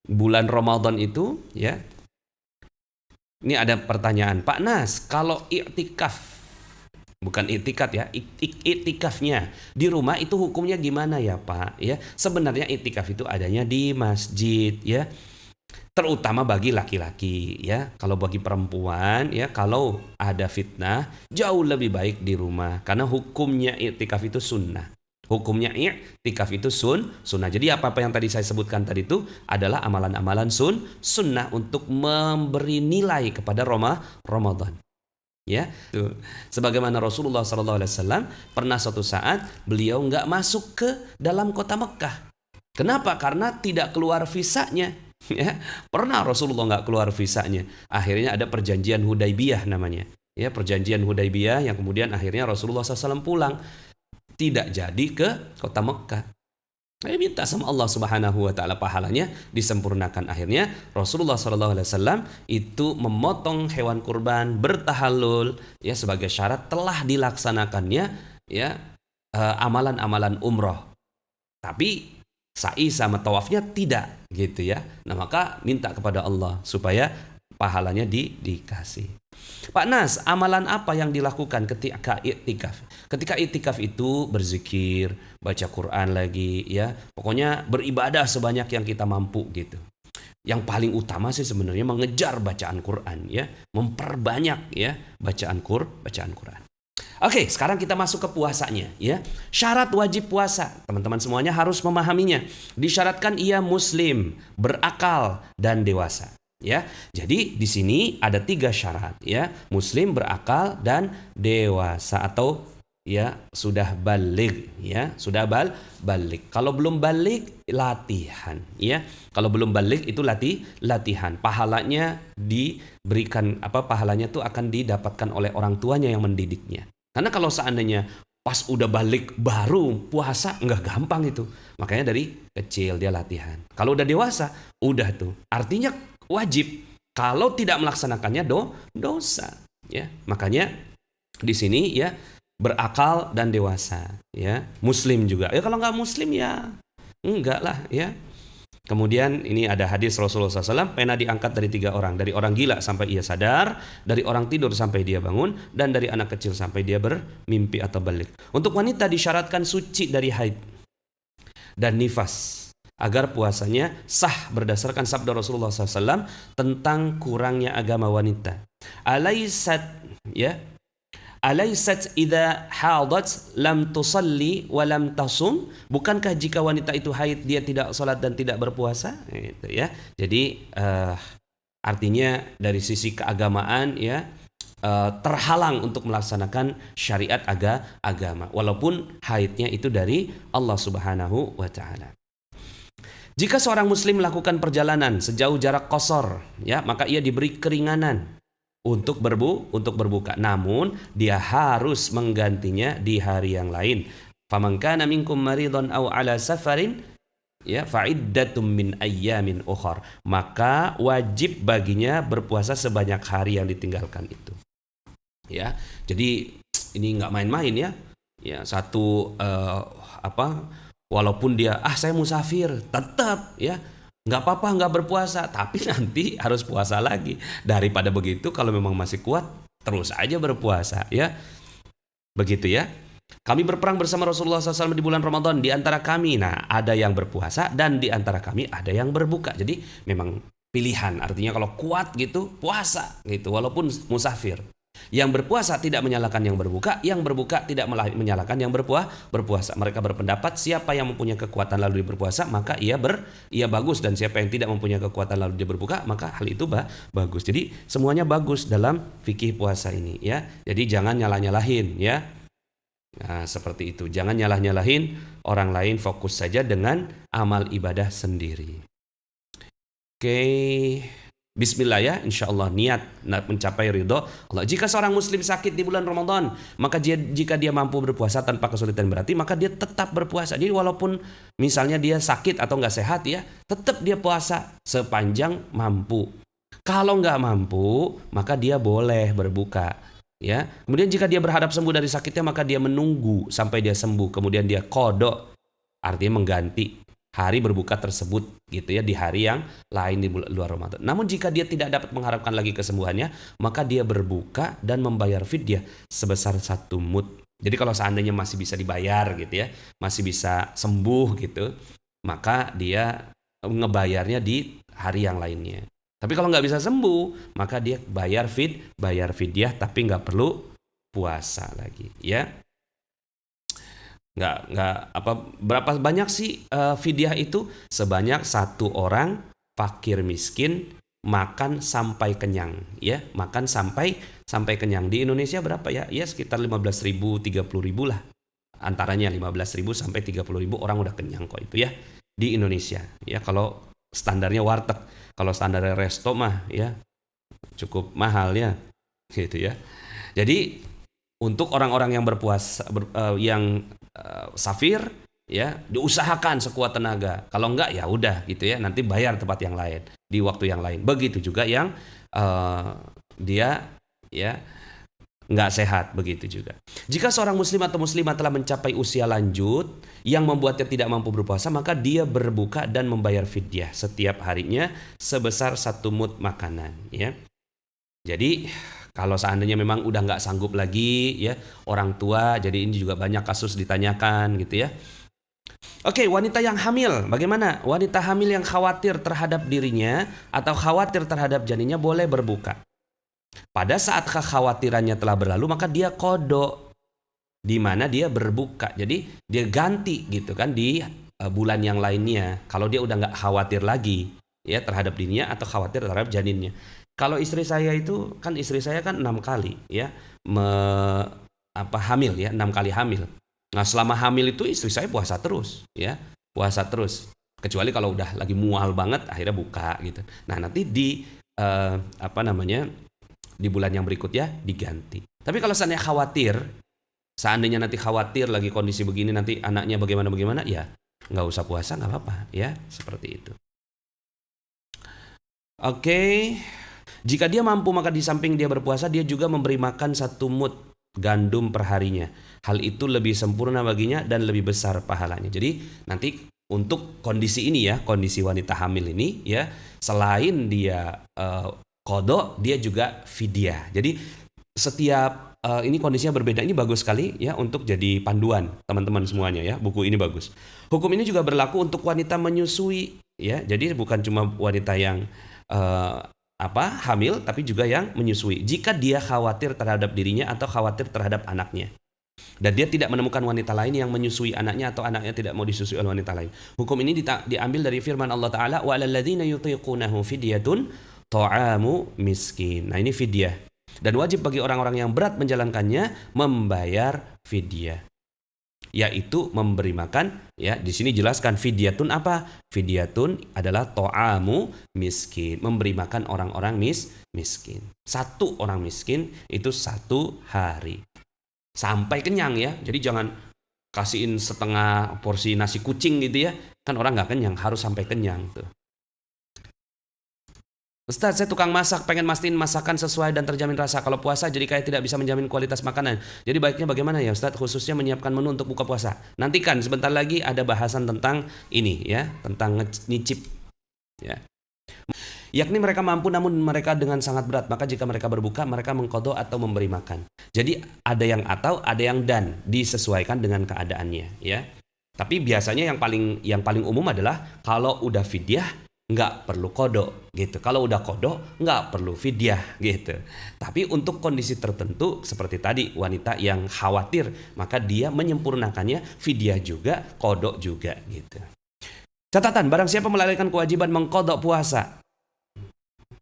bulan Ramadan itu ya. Ini ada pertanyaan, Pak Nas, kalau i'tikaf, bukan i'tikaf ya, i'tikafnya di rumah itu hukumnya gimana ya Pak? Ya, sebenarnya i'tikaf itu adanya di masjid ya, terutama bagi laki-laki ya. Kalau bagi perempuan ya, kalau ada fitnah jauh lebih baik di rumah karena hukumnya i'tikaf itu sunnah. Hukumnya i'tikaf itu sunnah. Jadi apa-apa yang tadi saya sebutkan tadi itu adalah amalan-amalan sunnah untuk memberi nilai kepada Ramadan. Ya, tuh. Sebagaimana Rasulullah SAW pernah suatu saat beliau nggak masuk ke dalam kota Mekah. Kenapa? Karena tidak keluar visanya. Ya, pernah Rasulullah nggak keluar visanya. Akhirnya ada perjanjian Hudaybiyah namanya. Ya, perjanjian Hudaybiyah yang kemudian akhirnya Rasulullah SAW pulang. Tidak jadi ke kota Mekah. Saya minta sama Allah Subhanahu wa taala pahalanya disempurnakan. Akhirnya Rasulullah SAW itu memotong hewan kurban, bertahallul ya, sebagai syarat telah dilaksanakannya ya amalan-amalan umroh. Tapi sa'i sama tawafnya tidak gitu ya. Nah, maka minta kepada Allah supaya pahalanya dikasih. Pak Nas, amalan apa yang dilakukan ketika iktikaf? Ketika iktikaf itu berzikir, baca Quran lagi, ya. Pokoknya beribadah sebanyak yang kita mampu gitu. Yang paling utama sih sebenarnya mengejar bacaan Quran, ya, memperbanyak ya bacaan Quran. Oke, sekarang kita masuk ke puasanya, ya. Syarat wajib puasa, teman-teman semuanya harus memahaminya. Disyaratkan ia muslim, berakal dan dewasa. Ya, jadi di sini ada 3 syarat, ya, muslim, berakal dan dewasa atau ya sudah balik, ya sudah balik. Kalau belum balik latihan, ya. Kalau belum balik itu latihan. Pahalanya diberikan pahalanya tuh akan didapatkan oleh orang tuanya yang mendidiknya. Karena kalau seandainya pas udah balik baru puasa nggak gampang itu. Makanya dari kecil dia latihan. Kalau udah dewasa udah tuh. Artinya wajib. Kalau tidak melaksanakannya dosa, ya. Makanya di sini ya berakal dan dewasa, ya. Muslim juga. Ya kalau nggak muslim ya enggak lah, ya. Kemudian ini ada hadis Rasulullah SAW, pena diangkat dari 3 orang, dari orang gila sampai ia sadar, dari orang tidur sampai dia bangun, dan dari anak kecil sampai dia bermimpi atau balik. Untuk wanita disyaratkan suci dari haid dan nifas agar puasanya sah berdasarkan sabda Rasulullah SAW tentang kurangnya agama wanita. Alaysat idza hadat lam tusalli wa lam tasum? Bukankah jika wanita itu haid dia tidak salat dan tidak berpuasa? Gitu ya. Jadi artinya dari sisi keagamaan ya terhalang untuk melaksanakan syariat agama walaupun haidnya itu dari Allah Subhanahu wa taala. Jika seorang muslim melakukan perjalanan sejauh jarak qasar, ya, maka ia diberi keringanan untuk berbuka. Namun dia harus menggantinya di hari yang lain. Faman kana minkum maridun aw ala safarin ya fa'iddatum min ayyamin ukhar. Maka wajib baginya berpuasa sebanyak hari yang ditinggalkan itu. Ya. Jadi ini enggak main-main ya. Ya, satu walaupun dia saya musafir, tetap ya nggak apa-apa nggak berpuasa, tapi nanti harus puasa lagi. Daripada begitu kalau memang masih kuat terus aja berpuasa, ya begitu ya. Kami berperang bersama Rasulullah SAW di bulan Ramadan. Di antara kami ada yang berpuasa dan di antara kami ada yang berbuka. Jadi memang pilihan, artinya kalau kuat gitu puasa gitu walaupun musafir. Yang berpuasa tidak menyalahkan yang berbuka tidak menyalahkan yang berpuasa. Mereka berpendapat siapa yang mempunyai kekuatan lalu dia berpuasa maka ia bagus, dan siapa yang tidak mempunyai kekuatan lalu dia berbuka maka hal itu bagus. Jadi semuanya bagus dalam fikih puasa ini, ya. Jadi jangan nyalah-nyalahin, ya. Nah, seperti itu. Jangan nyalah-nyalahin orang lain, fokus saja dengan amal ibadah sendiri. Oke. Bismillah ya, insyaallah niat mencapai ridho Allah. Jika seorang muslim sakit di bulan Ramadan, maka jika dia mampu berpuasa tanpa kesulitan berarti, maka dia tetap berpuasa. Jadi walaupun misalnya dia sakit atau nggak sehat ya, tetap dia puasa sepanjang mampu. Kalau nggak mampu, maka dia boleh berbuka. Ya. Kemudian jika dia berharap sembuh dari sakitnya, maka dia menunggu sampai dia sembuh. Kemudian dia qada, artinya mengganti hari berbuka tersebut gitu ya di hari yang lain di luar Ramadan. Namun jika dia tidak dapat mengharapkan lagi kesembuhannya, maka dia berbuka dan membayar fidyah sebesar 1 mud. Jadi kalau seandainya masih bisa dibayar gitu ya, masih bisa sembuh gitu, maka dia ngebayarnya di hari yang lainnya. Tapi kalau nggak bisa sembuh, maka dia bayar fidyah tapi nggak perlu puasa lagi, ya. Berapa banyak sih fidyah itu? Sebanyak 1 orang fakir miskin makan sampai kenyang, ya, makan sampai kenyang. Di Indonesia berapa ya? Ya sekitar 15.000 30.000 lah. Antaranya 15.000 sampai 30.000 orang udah kenyang kok itu ya di Indonesia. Ya kalau standarnya warteg, kalau standarnya resto mah ya cukup mahal ya. Gitu ya. Jadi untuk orang-orang yang berpuasa safir ya diusahakan sekuat tenaga. Kalau enggak ya udah gitu ya, nanti bayar tempat yang lain di waktu yang lain. Begitu juga yang dia ya nggak sehat, begitu juga. Jika seorang muslim atau muslimah telah mencapai usia lanjut yang membuatnya tidak mampu berpuasa, maka dia berbuka dan membayar fidyah setiap harinya sebesar 1 mud makanan, ya. Jadi Kalau seandainya memang udah nggak sanggup lagi ya orang tua, jadi ini juga banyak kasus ditanyakan gitu ya. Oke, wanita yang hamil, bagaimana? Wanita hamil yang khawatir terhadap dirinya atau khawatir terhadap janinnya boleh berbuka. Pada saat kekhawatirannya telah berlalu, maka dia qada, di mana dia berbuka. Jadi dia ganti gitu kan di bulan yang lainnya. Kalau dia udah nggak khawatir lagi ya terhadap dirinya atau khawatir terhadap janinnya. Kalau istri saya itu kan 6 kali ya hamil ya, 6 kali hamil. Nah, selama hamil itu istri saya puasa terus ya, puasa terus. Kecuali kalau udah lagi mual banget akhirnya buka gitu. Nah, nanti di di bulan yang berikutnya diganti. Tapi kalau seandainya nanti khawatir lagi kondisi begini nanti anaknya bagaimana ya nggak usah puasa, nggak apa-apa ya, seperti itu. Oke. Jika dia mampu maka di samping dia berpuasa dia juga memberi makan 1 mud gandum perharinya. Hal itu lebih sempurna baginya dan lebih besar pahalanya. Jadi nanti untuk kondisi ini ya, kondisi wanita hamil ini ya, selain dia qada, dia juga fidyah. Jadi setiap ini kondisinya berbeda. Ini bagus sekali ya untuk jadi panduan teman-teman semuanya ya. Buku ini bagus. Hukum ini juga berlaku untuk wanita menyusui ya. Jadi bukan cuma wanita yang hamil tapi juga yang menyusui. Jika dia khawatir terhadap dirinya atau khawatir terhadap anaknya. Dan dia tidak menemukan wanita lain yang menyusui anaknya atau anaknya tidak mau disusui oleh wanita lain. Hukum ini diambil dari firman Allah Ta'ala wa 'alal ladzina yutiqunahu fidyatun ta'amu miskin. Nah, ini fidyah. Dan wajib bagi orang-orang yang berat menjalankannya membayar fidyah. Yaitu memberi makan ya. Di sini jelaskan fidyatun apa? Fidyatun adalah ta'amu miskin, memberi makan orang-orang miskin. 1 orang miskin itu 1 hari. Sampai kenyang ya. Jadi jangan kasihin setengah porsi nasi kucing gitu ya. Kan orang nggak kenyang, harus sampai kenyang tuh. Ustaz, saya tukang masak, pengen mastiin masakan sesuai dan terjamin rasa. Kalau puasa jadi kayak tidak bisa menjamin kualitas makanan. Jadi baiknya bagaimana ya Ustaz, khususnya menyiapkan menu untuk buka puasa? Nantikan sebentar lagi ada bahasan tentang ini ya, tentang nyicip ya. Yakni mereka mampu namun mereka dengan sangat berat, maka jika mereka berbuka mereka mengqada atau memberi makan. Jadi ada yang atau ada yang dan, disesuaikan dengan keadaannya ya. Tapi biasanya yang paling umum adalah kalau udah fidyah nggak perlu qada gitu. Kalau udah qada nggak perlu fidyah gitu. Tapi untuk kondisi tertentu seperti tadi wanita yang khawatir maka dia menyempurnakannya fidyah juga, qada juga gitu. Catatan, barang siapa melalaikan kewajiban mengqada puasa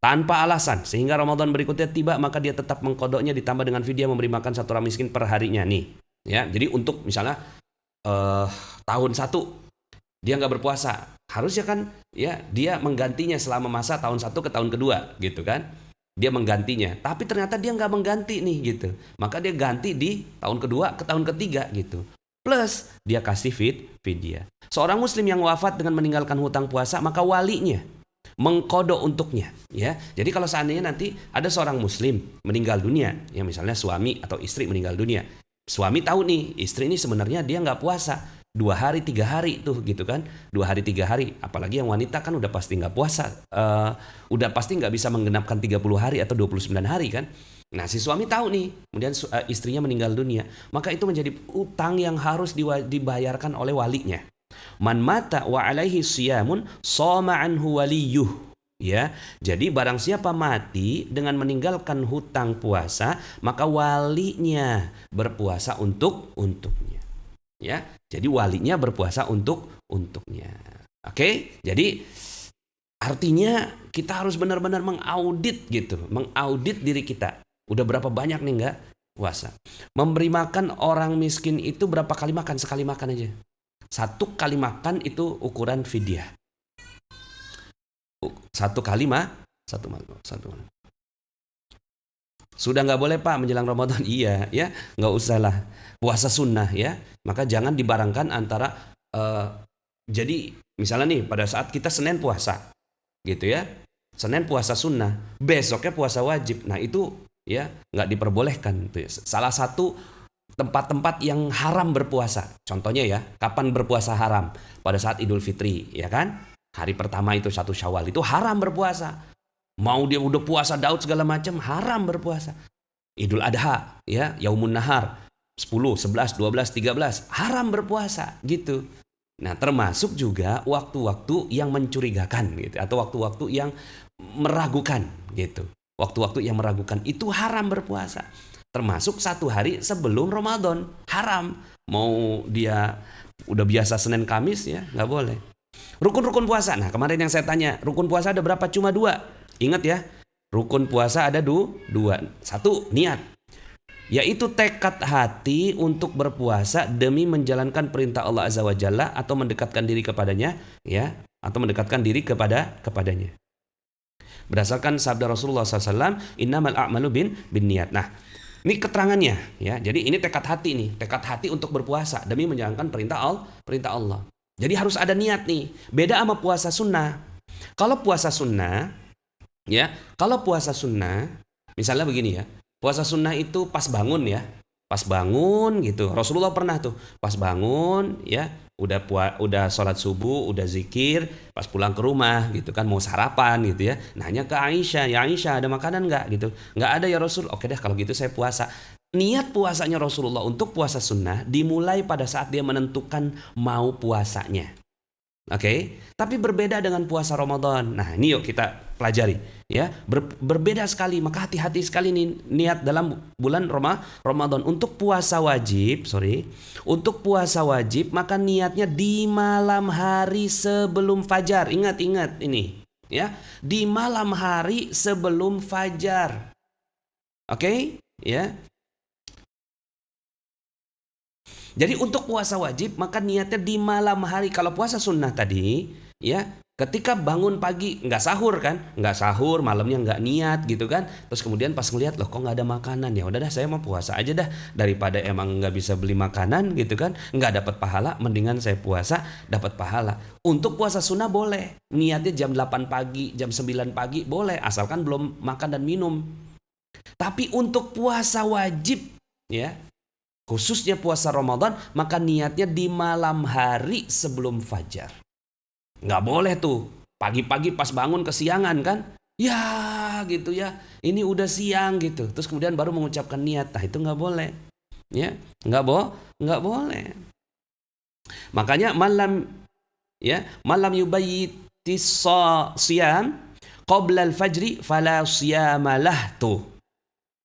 tanpa alasan sehingga Ramadan berikutnya tiba maka dia tetap mengqadanya ditambah dengan fidyah memberi makan 1 orang miskin per harinya nih. Ya, jadi untuk misalnya tahun 1 dia nggak berpuasa, harusnya kan ya dia menggantinya selama masa tahun 1 ke tahun kedua gitu kan. Dia menggantinya, tapi ternyata dia nggak mengganti nih gitu. Maka dia ganti di tahun kedua ke tahun ketiga gitu. Plus dia kasih fidyah. Seorang muslim yang wafat dengan meninggalkan hutang puasa maka walinya mengqada untuknya ya. Jadi kalau seandainya nanti ada seorang muslim meninggal dunia, ya misalnya suami atau istri meninggal dunia. Suami tahu nih, istri ini sebenarnya dia nggak puasa 2 hari 3 hari tuh gitu kan. 2 hari 3 hari, apalagi yang wanita kan udah pasti nggak puasa, udah pasti nggak bisa menggenapkan 30 hari atau 29 hari kan. Nah, si suami tahu nih, kemudian istrinya meninggal dunia, maka itu menjadi utang yang harus dibayarkan oleh walinya. Man mata wa alaihi siyamun shoma anhu waliyuh. Ya, jadi barang siapa mati dengan meninggalkan hutang puasa, maka walinya berpuasa untuknya. Ya, jadi walinya berpuasa untuknya. Oke, jadi artinya kita harus benar-benar mengaudit gitu, mengaudit diri kita. Udah berapa banyak nih nggak puasa? Memberi makan orang miskin itu berapa kali makan? Sekali makan aja. 1 kali makan itu ukuran fidyah. 1 kali satu. Sudah nggak boleh Pak menjelang Ramadan? Iya ya, nggak usah lah. Puasa sunnah ya. Maka jangan dibarengkan antara jadi misalnya nih pada saat kita Senin puasa gitu ya. Senin puasa sunnah, besoknya puasa wajib. Nah itu ya nggak diperbolehkan. Salah satu tempat-tempat yang haram berpuasa. Contohnya ya, kapan berpuasa haram? Pada saat Idul Fitri, ya kan? Hari pertama itu 1 Syawal itu haram berpuasa. Mau dia udah puasa Daud segala macam, haram berpuasa. Idul Adha, ya, Yaumun Nahar, 10, 11, 12, 13, haram berpuasa gitu. Nah, termasuk juga waktu-waktu yang mencurigakan gitu, atau waktu-waktu yang meragukan gitu. Waktu-waktu yang meragukan itu haram berpuasa. Termasuk 1 hari sebelum Ramadan, haram. Mau dia udah biasa Senin Kamis ya, nggak boleh. Rukun-rukun puasa. Nah, kemarin yang saya tanya, rukun puasa ada berapa? Cuma 2. Ingat ya, rukun puasa ada 2. 1, niat. Yaitu tekad hati untuk berpuasa demi menjalankan perintah Allah Azza wa Jalla atau mendekatkan diri kepadanya, ya, atau mendekatkan diri kepadanya. Berdasarkan sabda Rasulullah SAW, innamal a'malu bin niat. Nah, ini keterangannya, ya. Jadi ini tekad hati nih, tekad hati untuk berpuasa demi menjalankan perintah Allah. Jadi harus ada niat nih. Beda sama puasa sunnah. Kalau puasa sunnah, ya, misalnya begini ya. Puasa sunnah itu pas bangun ya. Pas bangun gitu. Rasulullah pernah tuh pas bangun ya, udah sholat subuh, udah zikir, pas pulang ke rumah gitu kan mau sarapan gitu ya. Nanya ke Aisyah, "Ya Aisyah, ada makanan nggak?" gitu. "Nggak ada ya Rasul." "Oke deh kalau gitu saya puasa." Niat puasanya Rasulullah untuk puasa sunnah dimulai pada saat dia menentukan mau puasanya. Oke, tapi berbeda dengan puasa Ramadan. Nah, ini yuk kita pelajari, ya. Berbeda sekali, maka hati-hati sekali nih niat dalam bulan Ramadan untuk puasa wajib, maka niatnya di malam hari sebelum fajar. Ingat ini, ya. Di malam hari sebelum fajar. Oke, ya. Jadi untuk puasa wajib maka niatnya di malam hari. Kalau puasa sunnah tadi ya, ketika bangun pagi nggak sahur malamnya nggak niat gitu kan. Terus kemudian pas ngeliat loh kok nggak ada makanan, ya udah dah saya mau puasa aja dah, daripada emang nggak bisa beli makanan gitu kan, nggak dapat pahala, mendingan saya puasa dapat pahala. Untuk puasa sunnah boleh niatnya jam 8 pagi, jam 9 pagi boleh, asalkan belum makan dan minum. Tapi untuk puasa wajib ya, khususnya puasa Ramadan, maka niatnya di malam hari sebelum fajar. Nggak boleh tuh pagi-pagi pas bangun kesiangan kan, ya gitu ya, ini udah siang gitu, terus kemudian baru mengucapkan niat. Nah itu nggak boleh, ya, nggak boleh. Makanya malam yubayyitis siyam qabla al-fajri fala siyamalah tuh.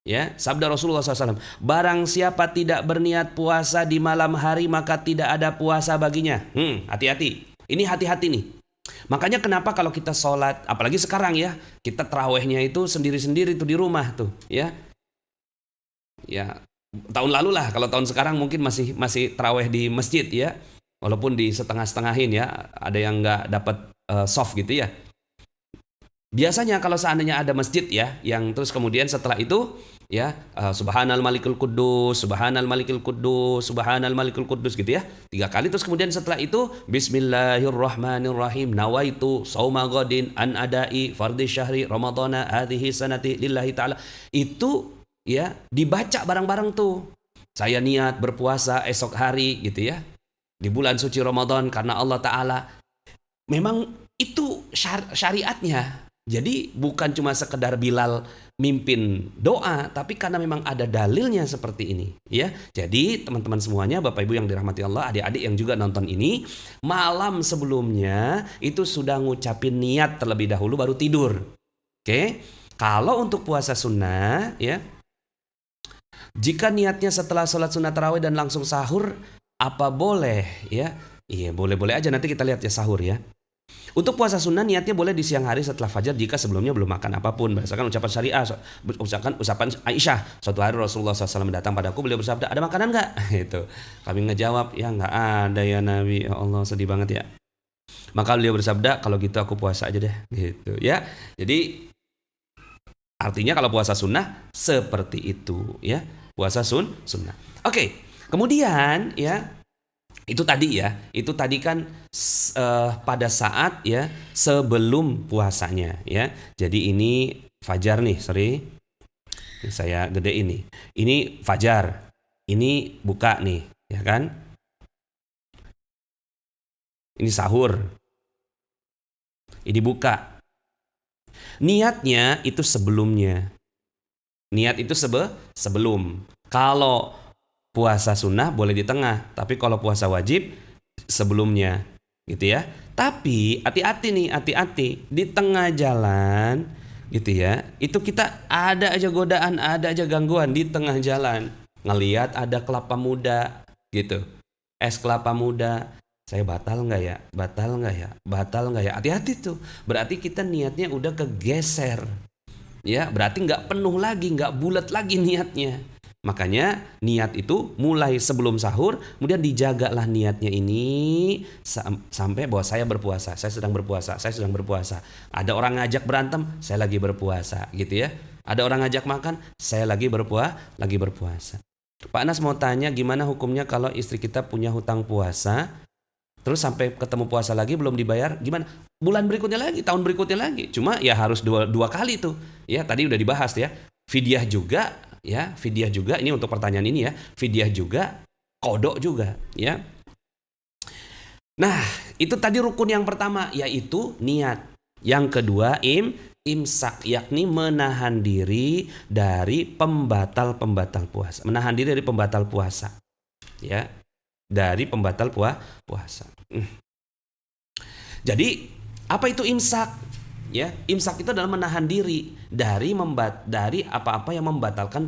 Ya, sabda Rasulullah SAW, barang siapa tidak berniat puasa di malam hari maka tidak ada puasa baginya. Hati-hati. Ini hati-hati nih. Makanya kenapa kalau kita sholat, apalagi sekarang ya, kita tarawehnya itu sendiri-sendiri tuh di rumah tuh, ya. Ya, tahun lalu lah. Kalau tahun sekarang mungkin masih taraweh di masjid ya, walaupun di setengah-setengahin ya, ada yang nggak dapat soft gitu ya. Biasanya kalau seandainya ada masjid ya, yang terus kemudian setelah itu ya, subhanal malikul quddus, subhanal malikul quddus, subhanal malikul quddus gitu ya, 3 kali. Terus kemudian setelah itu bismillahirrahmanirrahim, nawaitu shauma ghadin an adai fardhi syahri ramadhana hadhihi sanati lillahi ta'ala. Itu ya dibaca bareng-bareng tuh. Saya niat berpuasa esok hari gitu ya, di bulan suci Ramadan karena Allah Ta'ala. Memang itu syariatnya. Jadi bukan cuma sekedar Bilal mimpin doa, tapi karena memang ada dalilnya seperti ini, ya. Jadi teman-teman semuanya, Bapak Ibu yang dirahmati Allah, adik-adik yang juga nonton ini, malam sebelumnya itu sudah ngucapin niat terlebih dahulu baru tidur. Oke. Kalau untuk puasa sunnah, ya, jika niatnya setelah sholat sunnah tarawih dan langsung sahur, apa boleh, ya? Iya, boleh-boleh aja, nanti kita lihat ya sahur ya. Untuk puasa sunnah niatnya boleh di siang hari setelah fajar jika sebelumnya belum makan apapun. Berdasarkan ucapan syariah, ucapan Aisyah, suatu hari Rasulullah SAW datang padaku, beliau bersabda, "Ada makanan nggak?" Itu kami ngejawab, "Ya nggak ada ya Nabi." Ya Allah, sedih banget ya. Maka beliau bersabda, "Kalau gitu aku puasa aja deh." Gitu ya. Jadi artinya kalau puasa sunnah seperti itu ya, puasa sunnah. Oke, kemudian ya, itu tadi kan pada saat ya sebelum puasanya ya. Jadi ini fajar nih, ini saya gede ini. Ini fajar. Ini buka nih, ya kan? Ini sahur. Ini buka. Niatnya itu sebelumnya. Niat itu sebelum. Kalau puasa sunnah boleh di tengah, tapi kalau puasa wajib sebelumnya, gitu ya. Tapi hati-hati nih, hati-hati di tengah jalan, gitu ya. Itu kita ada aja godaan, ada aja gangguan di tengah jalan. Ngelihat ada kelapa muda, gitu. Es kelapa muda. Saya batal nggak ya? Batal nggak ya? Batal nggak ya? Hati-hati tuh. Berarti kita niatnya udah kegeser. Ya, berarti nggak penuh lagi, nggak bulat lagi niatnya. Makanya niat itu mulai sebelum sahur, kemudian dijagalah niatnya ini sampai bahwa saya berpuasa, saya sedang berpuasa, saya sedang berpuasa. Ada orang ngajak berantem, saya lagi berpuasa, gitu ya. Ada orang ngajak makan, saya lagi berpuasa. Pak Anas mau tanya gimana hukumnya kalau istri kita punya hutang puasa, terus sampai ketemu puasa lagi belum dibayar, gimana? Bulan berikutnya lagi, tahun berikutnya lagi. Cuma ya harus dua kali tuh. Ya tadi udah dibahas ya. Fidyah juga, ya fidyah juga. Ini untuk pertanyaan ini ya. Fidyah juga, qadha juga, ya. Nah itu tadi rukun yang pertama yaitu niat. Yang kedua imsak, yakni menahan diri dari pembatal puasa. Menahan diri dari pembatal puasa, ya. Dari pembatal puasa. Jadi apa itu imsak? Ya, imsak itu adalah menahan diri dari apa-apa yang membatalkan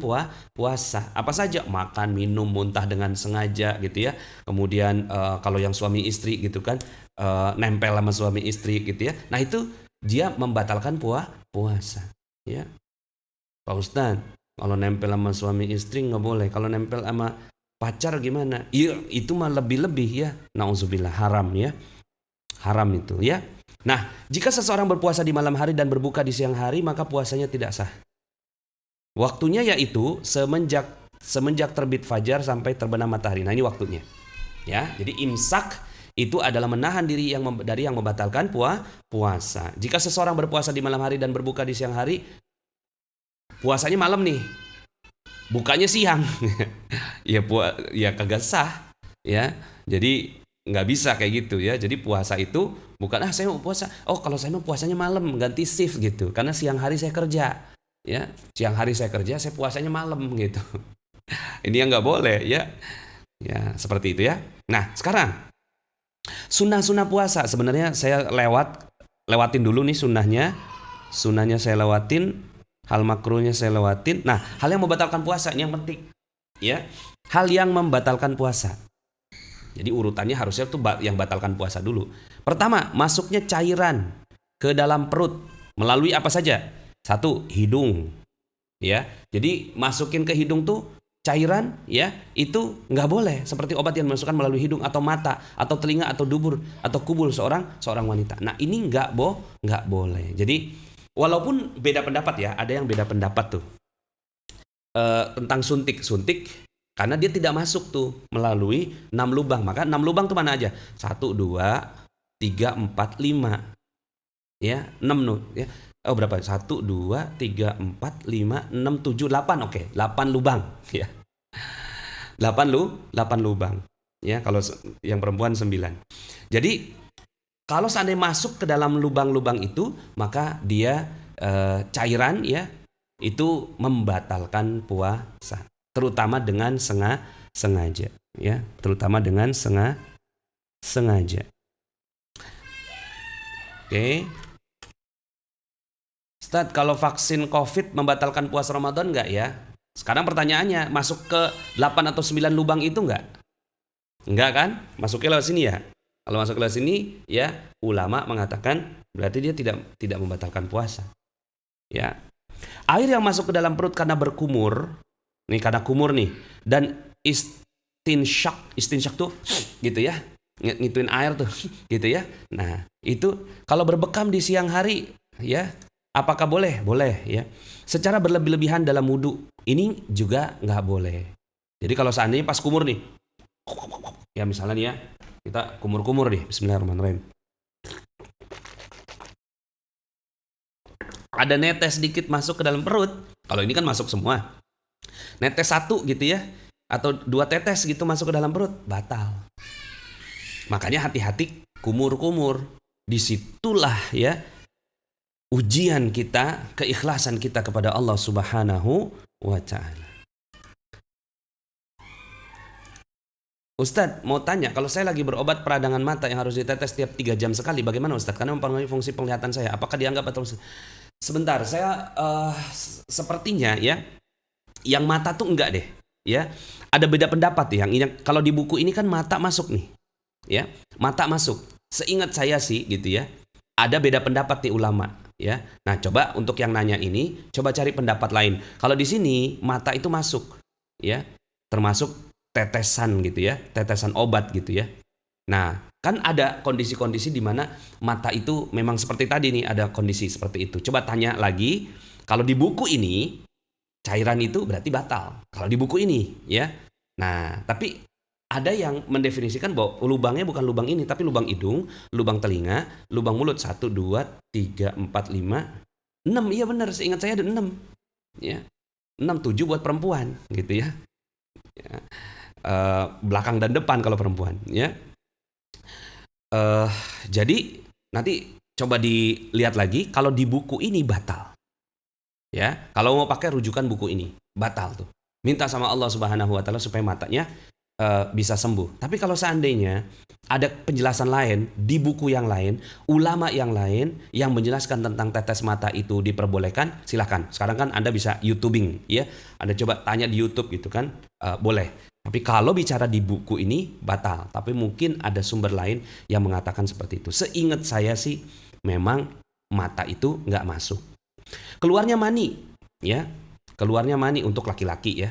puasa. Apa saja? Makan, minum, muntah dengan sengaja, gitu ya. Kemudian kalau yang suami istri gitu kan, nempel sama suami istri gitu ya. Nah itu dia membatalkan puasa. Ya, Pak Ustadz, kalau nempel sama suami istri nggak boleh. Kalau nempel sama pacar gimana? Iya, itu mah lebih-lebih ya. Nauzubillah, haram ya. Haram itu ya. Nah, jika seseorang berpuasa di malam hari dan berbuka di siang hari, maka puasanya tidak sah. Waktunya yaitu semenjak terbit fajar sampai terbenam matahari. Nah, ini waktunya. Ya, jadi imsak itu adalah menahan diri dari yang membatalkan puasa. Jika seseorang berpuasa di malam hari dan berbuka di siang hari, puasanya malam nih. Bukanya siang. ya kagak sah ya. Jadi nggak bisa kayak gitu ya. Jadi puasa itu bukan saya mau puasa. Oh, kalau saya mau puasanya malam, ganti shift gitu. Karena siang hari saya kerja. Ya, siang hari saya kerja, saya puasanya malam gitu. Ini yang nggak boleh ya. Ya, seperti itu ya. Nah, sekarang sunnah-sunnah puasa sebenarnya saya lewatin dulu nih sunnahnya. Sunnahnya saya lewatin, hal makruhnya saya lewatin. Nah, hal yang membatalkan puasa ini yang penting. Ya, hal yang membatalkan puasa. Jadi urutannya harusnya tuh yang batalkan puasa dulu. Pertama, masuknya cairan ke dalam perut melalui apa saja? 1, hidung. Ya, jadi masukin ke hidung tuh cairan, ya itu nggak boleh. Seperti obat yang dimasukkan melalui hidung atau mata atau telinga atau dubur atau kubul seorang wanita. Nah ini nggak boleh. Jadi walaupun beda pendapat ya, ada yang beda pendapat tuh tentang suntik. Karena dia tidak masuk tuh melalui 6 lubang. Maka 6 lubang tuh mana aja? 1, 2, 3, 4, 5. Ya, 6 tuh ya. Oh berapa? 1, 2, 3, 4, 5, 6, 7, 8. Oke, 8 lubang ya. 8 lubang. Ya, kalau yang perempuan 9. Jadi kalau seandainya masuk ke dalam lubang-lubang itu, maka dia cairan ya itu membatalkan puasa. Terutama dengan sengaja ya, terutama dengan sengaja. Oke. Ustaz, kalau vaksin COVID membatalkan puasa Ramadan enggak ya? Sekarang pertanyaannya, masuk ke 8 atau 9 lubang itu enggak? Enggak kan? Masuknya lewat sini ya. Kalau masuk lewat sini ya, ulama mengatakan berarti dia tidak membatalkan puasa. Ya. Air yang masuk ke dalam perut karena berkumur, nih karena kumur nih, dan istinsyak tuh gitu ya, ngituin air tuh gitu ya. Nah itu kalau berbekam di siang hari ya, apakah boleh? Boleh ya. Secara berlebih-lebihan dalam wudu ini juga nggak boleh. Jadi kalau seandainya pas kumur nih, ya misalnya nih ya, kita kumur-kumur nih, bismillahirrahmanirrahim, ada netes sedikit masuk ke dalam perut. Kalau ini kan masuk semua. Netes 1 gitu ya, atau 2 tetes gitu masuk ke dalam perut, batal. Makanya hati-hati kumur-kumur. Disitulah ya ujian kita, keikhlasan kita kepada Allah Subhanahu wa ta'ala. Ustadz mau tanya, kalau saya lagi berobat peradangan mata yang harus ditetes setiap 3 jam sekali, bagaimana Ustadz? Karena mempengaruhi fungsi penglihatan saya. Apakah dianggap atau sebentar? Saya sepertinya ya, yang mata tuh enggak deh. Ya, ada beda pendapat ya. Yang kalau di buku ini kan mata masuk nih, ya, mata masuk. Seingat saya sih gitu ya. Ada beda pendapat nih ulama. Ya, nah coba untuk yang nanya ini, coba cari pendapat lain. Kalau di sini mata itu masuk, ya, termasuk tetesan gitu ya, tetesan obat gitu ya. Nah, kan ada kondisi-kondisi di mana mata itu memang seperti tadi nih, ada kondisi seperti itu. Coba tanya lagi, kalau di buku ini cairan itu berarti batal. Kalau di buku ini, ya. Nah, tapi ada yang mendefinisikan bahwa lubangnya bukan lubang ini, tapi lubang hidung, lubang telinga, lubang mulut. 1, 2, 3, 4, 5, 6. Iya benar, seingat saya ada 6. Ya. 6, 7 buat perempuan gitu ya. Ya. Belakang dan depan kalau perempuan, ya. Jadi nanti coba dilihat lagi, kalau di buku ini batal, ya. Kalau mau pakai rujukan buku ini batal tuh. Minta sama Allah Subhanahu Wa Taala supaya matanya bisa sembuh. Tapi kalau seandainya ada penjelasan lain di buku yang lain, ulama yang lain yang menjelaskan tentang tetes mata itu diperbolehkan, silahkan. Sekarang kan Anda bisa YouTubing, ya. Anda coba tanya di YouTube gitu kan, boleh. Tapi kalau bicara di buku ini batal. Tapi mungkin ada sumber lain yang mengatakan seperti itu. Seingat saya sih memang mata itu nggak masuk. Keluarnya mani, ya. Keluarnya mani untuk laki-laki ya.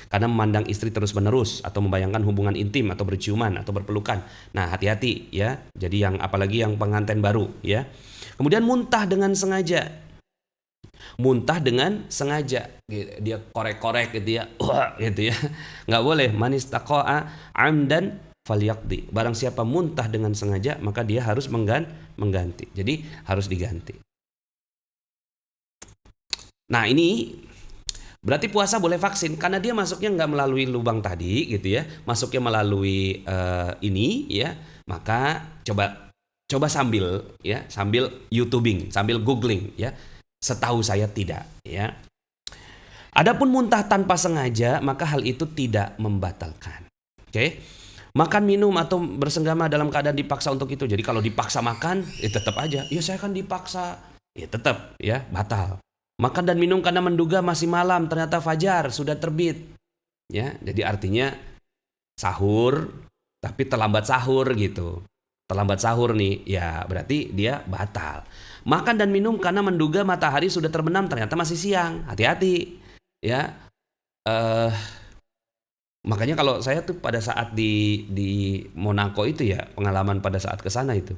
Karena memandang istri terus-menerus atau membayangkan hubungan intim atau berciuman atau berpelukan. Nah, hati-hati ya. Jadi yang apalagi yang pengantin baru ya. Kemudian muntah dengan sengaja. Muntah dengan sengaja. Dia korek-korek gitu ya. Gitu ya. Nggak boleh. Man istaqa'a amdan falyaqdi. Barang siapa muntah dengan sengaja, maka dia harus mengganti. Jadi harus diganti. Nah, ini berarti puasa boleh vaksin karena dia masuknya nggak melalui lubang tadi gitu ya, masuknya melalui ini ya, maka coba sambil YouTubing, sambil googling ya. Setahu saya tidak ya. Adapun muntah tanpa sengaja maka hal itu tidak membatalkan. Oke. Makan, minum atau bersenggama dalam keadaan dipaksa untuk itu. Jadi kalau dipaksa makan, ya tetap aja. Ya saya kan dipaksa, ya tetap ya batal. Makan dan minum karena menduga masih malam, ternyata fajar sudah terbit. Ya, jadi artinya sahur tapi terlambat sahur gitu. Terlambat sahur nih, ya berarti dia batal. Makan dan minum karena menduga matahari sudah terbenam, ternyata masih siang. Hati-hati. Ya. Makanya kalau saya tuh pada saat di Monaco itu ya, pengalaman pada saat ke sana itu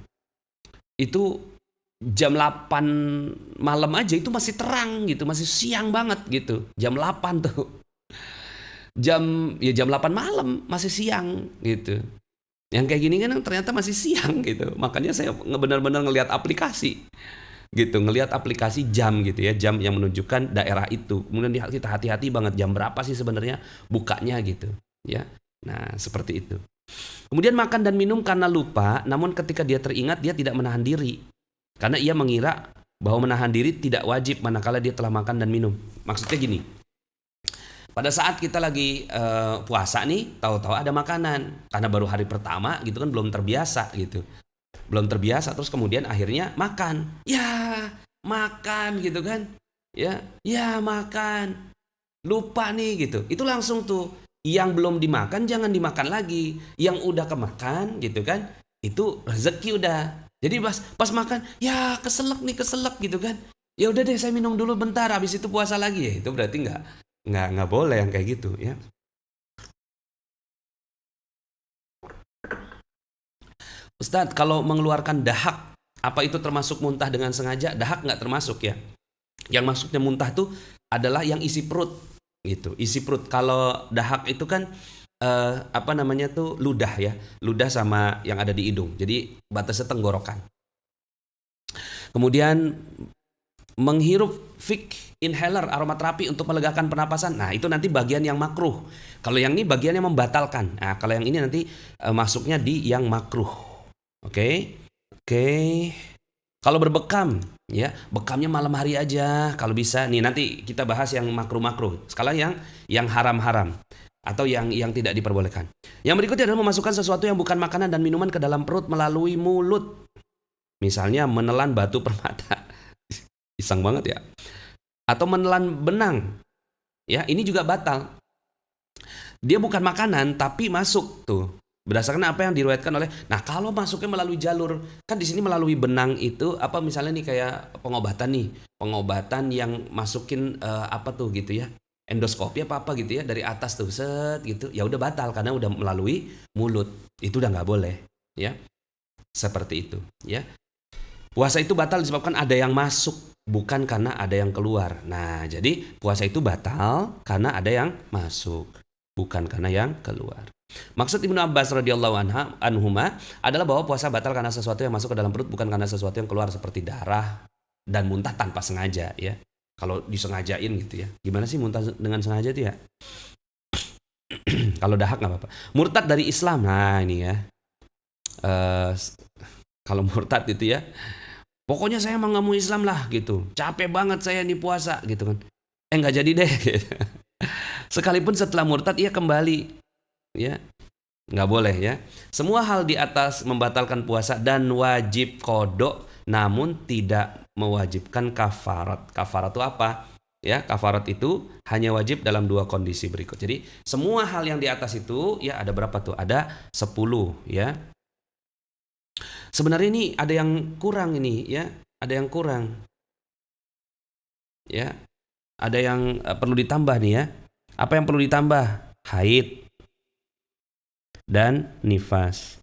jam 8 malam aja itu masih terang gitu, masih siang banget gitu. Jam 8 tuh. Jam 8 malam masih siang gitu. Yang kayak gini kan ternyata masih siang gitu. Makanya saya benar-benar ngelihat aplikasi gitu, ngelihat aplikasi jam gitu ya, jam yang menunjukkan daerah itu. Kemudian kita hati-hati banget jam berapa sih sebenarnya bukanya gitu, ya. Nah, seperti itu. Kemudian makan dan minum karena lupa, namun ketika dia teringat dia tidak menahan diri. Karena ia mengira bahwa menahan diri tidak wajib manakala dia telah makan dan minum. Maksudnya gini, pada saat kita lagi puasa nih, tahu-tahu ada makanan. Karena baru hari pertama gitu kan, belum terbiasa gitu. Belum terbiasa, terus kemudian akhirnya makan. Ya, makan gitu kan. Ya makan. Lupa nih gitu. Itu langsung tuh, yang belum dimakan jangan dimakan lagi. Yang udah kemakan gitu kan, itu rezeki udah. Jadi pas makan, ya keselak gitu kan. Ya udah deh saya minum dulu bentar, habis itu puasa lagi ya. Itu berarti nggak boleh yang kayak gitu ya. Ustadz, kalau mengeluarkan dahak, apa itu termasuk muntah dengan sengaja? Dahak nggak termasuk ya. Yang masuknya muntah tuh adalah yang isi perut gitu, isi perut. Kalau dahak itu kan ludah ya, ludah sama yang ada di hidung. Jadi batasnya tenggorokan. Kemudian menghirup fake inhaler aromaterapi untuk melegakan pernapasan. Nah, itu nanti bagian yang makruh. Kalau yang ini bagian yang membatalkan. Nah, kalau yang ini nanti masuknya di yang makruh. Oke. Kalau berbekam, ya bekamnya malam hari aja kalau bisa. Nih nanti kita bahas yang makruh-makruh. Sekarang yang haram-haram atau yang tidak diperbolehkan. Yang berikutnya adalah memasukkan sesuatu yang bukan makanan dan minuman ke dalam perut melalui mulut. Misalnya menelan batu permata. Iseng banget ya. Atau menelan benang. Ya, ini juga batal. Dia bukan makanan tapi masuk tuh. Berdasarkan apa yang diriwayatkan oleh. Nah, kalau masuknya melalui jalur, kan di sini melalui benang itu apa misalnya nih kayak pengobatan nih. Pengobatan yang masukin apa tuh gitu ya. Endoskopi apa gitu ya dari atas tuh set gitu. Ya udah batal karena udah melalui mulut. Itu udah nggak boleh, ya. Seperti itu, ya. Puasa itu batal disebabkan ada yang masuk, bukan karena ada yang keluar. Nah, jadi puasa itu batal karena ada yang masuk, bukan karena yang keluar. Maksud Ibnu Abbas radhiyallahu anhuma adalah bahwa puasa batal karena sesuatu yang masuk ke dalam perut, bukan karena sesuatu yang keluar seperti darah dan muntah tanpa sengaja, ya. Kalau disengajain gitu ya. Gimana sih muntah dengan sengaja itu ya? Kalau dahak nggak apa-apa. Murtad dari Islam, nah ini ya. Kalau murtad itu ya, pokoknya saya emang nggak mau Islam lah gitu. Capek banget saya nih puasa gitu kan. Nggak jadi deh. Gitu. Sekalipun setelah murtad ia kembali. Ya, nggak boleh ya. Semua hal di atas membatalkan puasa dan wajib qodok, namun tidak mewajibkan kafarat. Kafarat itu apa? Ya, kafarat itu hanya wajib dalam dua kondisi berikut. Jadi semua hal yang di atas itu ya ada berapa tuh? Ada 10 ya. Sebenarnya ini ada yang kurang ini ya, ada yang kurang. Ya. Ada yang perlu ditambah nih ya. Apa yang perlu ditambah? Haid dan nifas.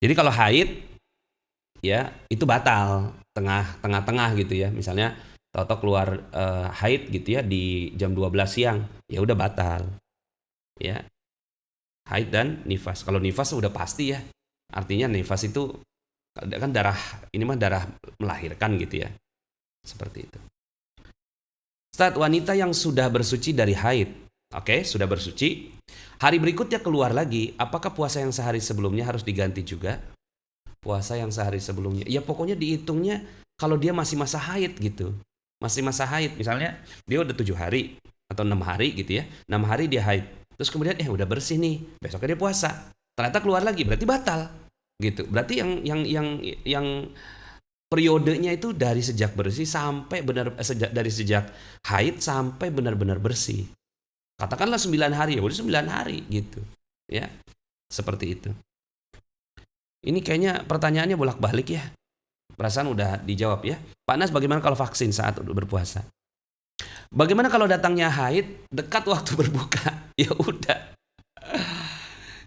Jadi kalau haid ya itu batal tengah-tengah gitu ya. Misalnya tahu-tahu keluar haid gitu ya di jam 12 siang, ya udah batal. Ya. Haid dan nifas. Kalau nifas udah pasti ya. Artinya nifas itu kan darah, ini mah darah melahirkan gitu ya. Seperti itu. Ustaz, wanita yang sudah bersuci dari haid, oke, sudah bersuci. Hari berikutnya keluar lagi, apakah puasa yang sehari sebelumnya harus diganti juga? Puasa yang sehari sebelumnya. Ya pokoknya dihitungnya kalau dia masih masa haid gitu. Masih masa haid. Misalnya dia udah 7 hari atau 6 hari gitu ya. 6 hari dia haid. Terus kemudian udah bersih nih. Besoknya dia puasa. Ternyata keluar lagi, berarti batal. Gitu. Berarti yang periodenya itu dari sejak bersih sampai dari sejak haid sampai benar-benar bersih. Katakanlah 9 hari, ya udah 9 hari gitu. Ya. Seperti itu. Ini kayaknya pertanyaannya bolak-balik ya. Perasaan udah dijawab ya. Pak Nas, bagaimana kalau vaksin saat berpuasa? Bagaimana kalau datangnya haid dekat waktu berbuka? Ya udah.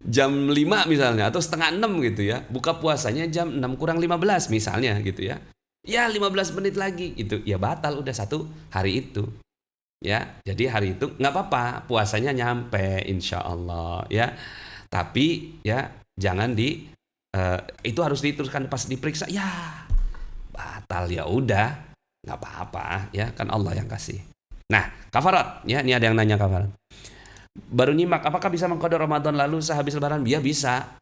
Jam 5 misalnya atau setengah 6 gitu ya. Buka puasanya jam 6 kurang 15 misalnya gitu ya. Ya 15 menit lagi itu. Ya batal udah 1 hari itu. Ya, jadi hari itu nggak apa-apa, puasanya nyampe insya Allah ya. Tapi ya jangan itu harus diteruskan pas diperiksa ya batal, ya udah nggak apa-apa ya, kan Allah yang kasih. Nah, kafarat ya, ini ada yang nanya kafarat. Baru nyimak, apakah bisa mengqada Ramadan lalu sehabis lebaran? Ya bisa.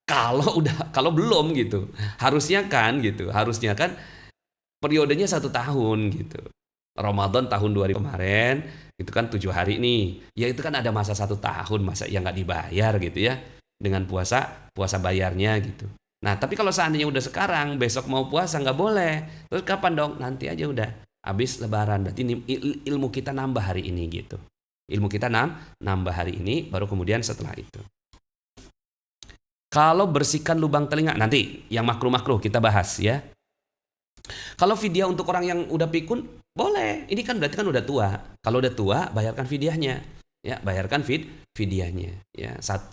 Kalau belum gitu. Harusnya kan periodenya 1 tahun gitu. Ramadan tahun 2000 kemarin itu kan 7 hari nih. Ya itu kan ada masa 1 tahun, masa ya nggak dibayar gitu ya. Dengan puasa bayarnya gitu. Nah, tapi kalau seandainya udah sekarang, besok mau puasa nggak boleh. Terus kapan dong? Nanti aja udah. Habis lebaran. Berarti ilmu kita nambah hari ini gitu. Ilmu kita nambah hari ini, baru kemudian setelah itu. Kalau bersihkan lubang telinga, nanti yang makruh-makruh kita bahas ya. Kalau fidyah untuk orang yang udah pikun, boleh. Ini kan berarti kan udah tua. Kalau udah tua, bayarkan fidyahnya. Ya, bayarkan fidyahnya. Ya, 1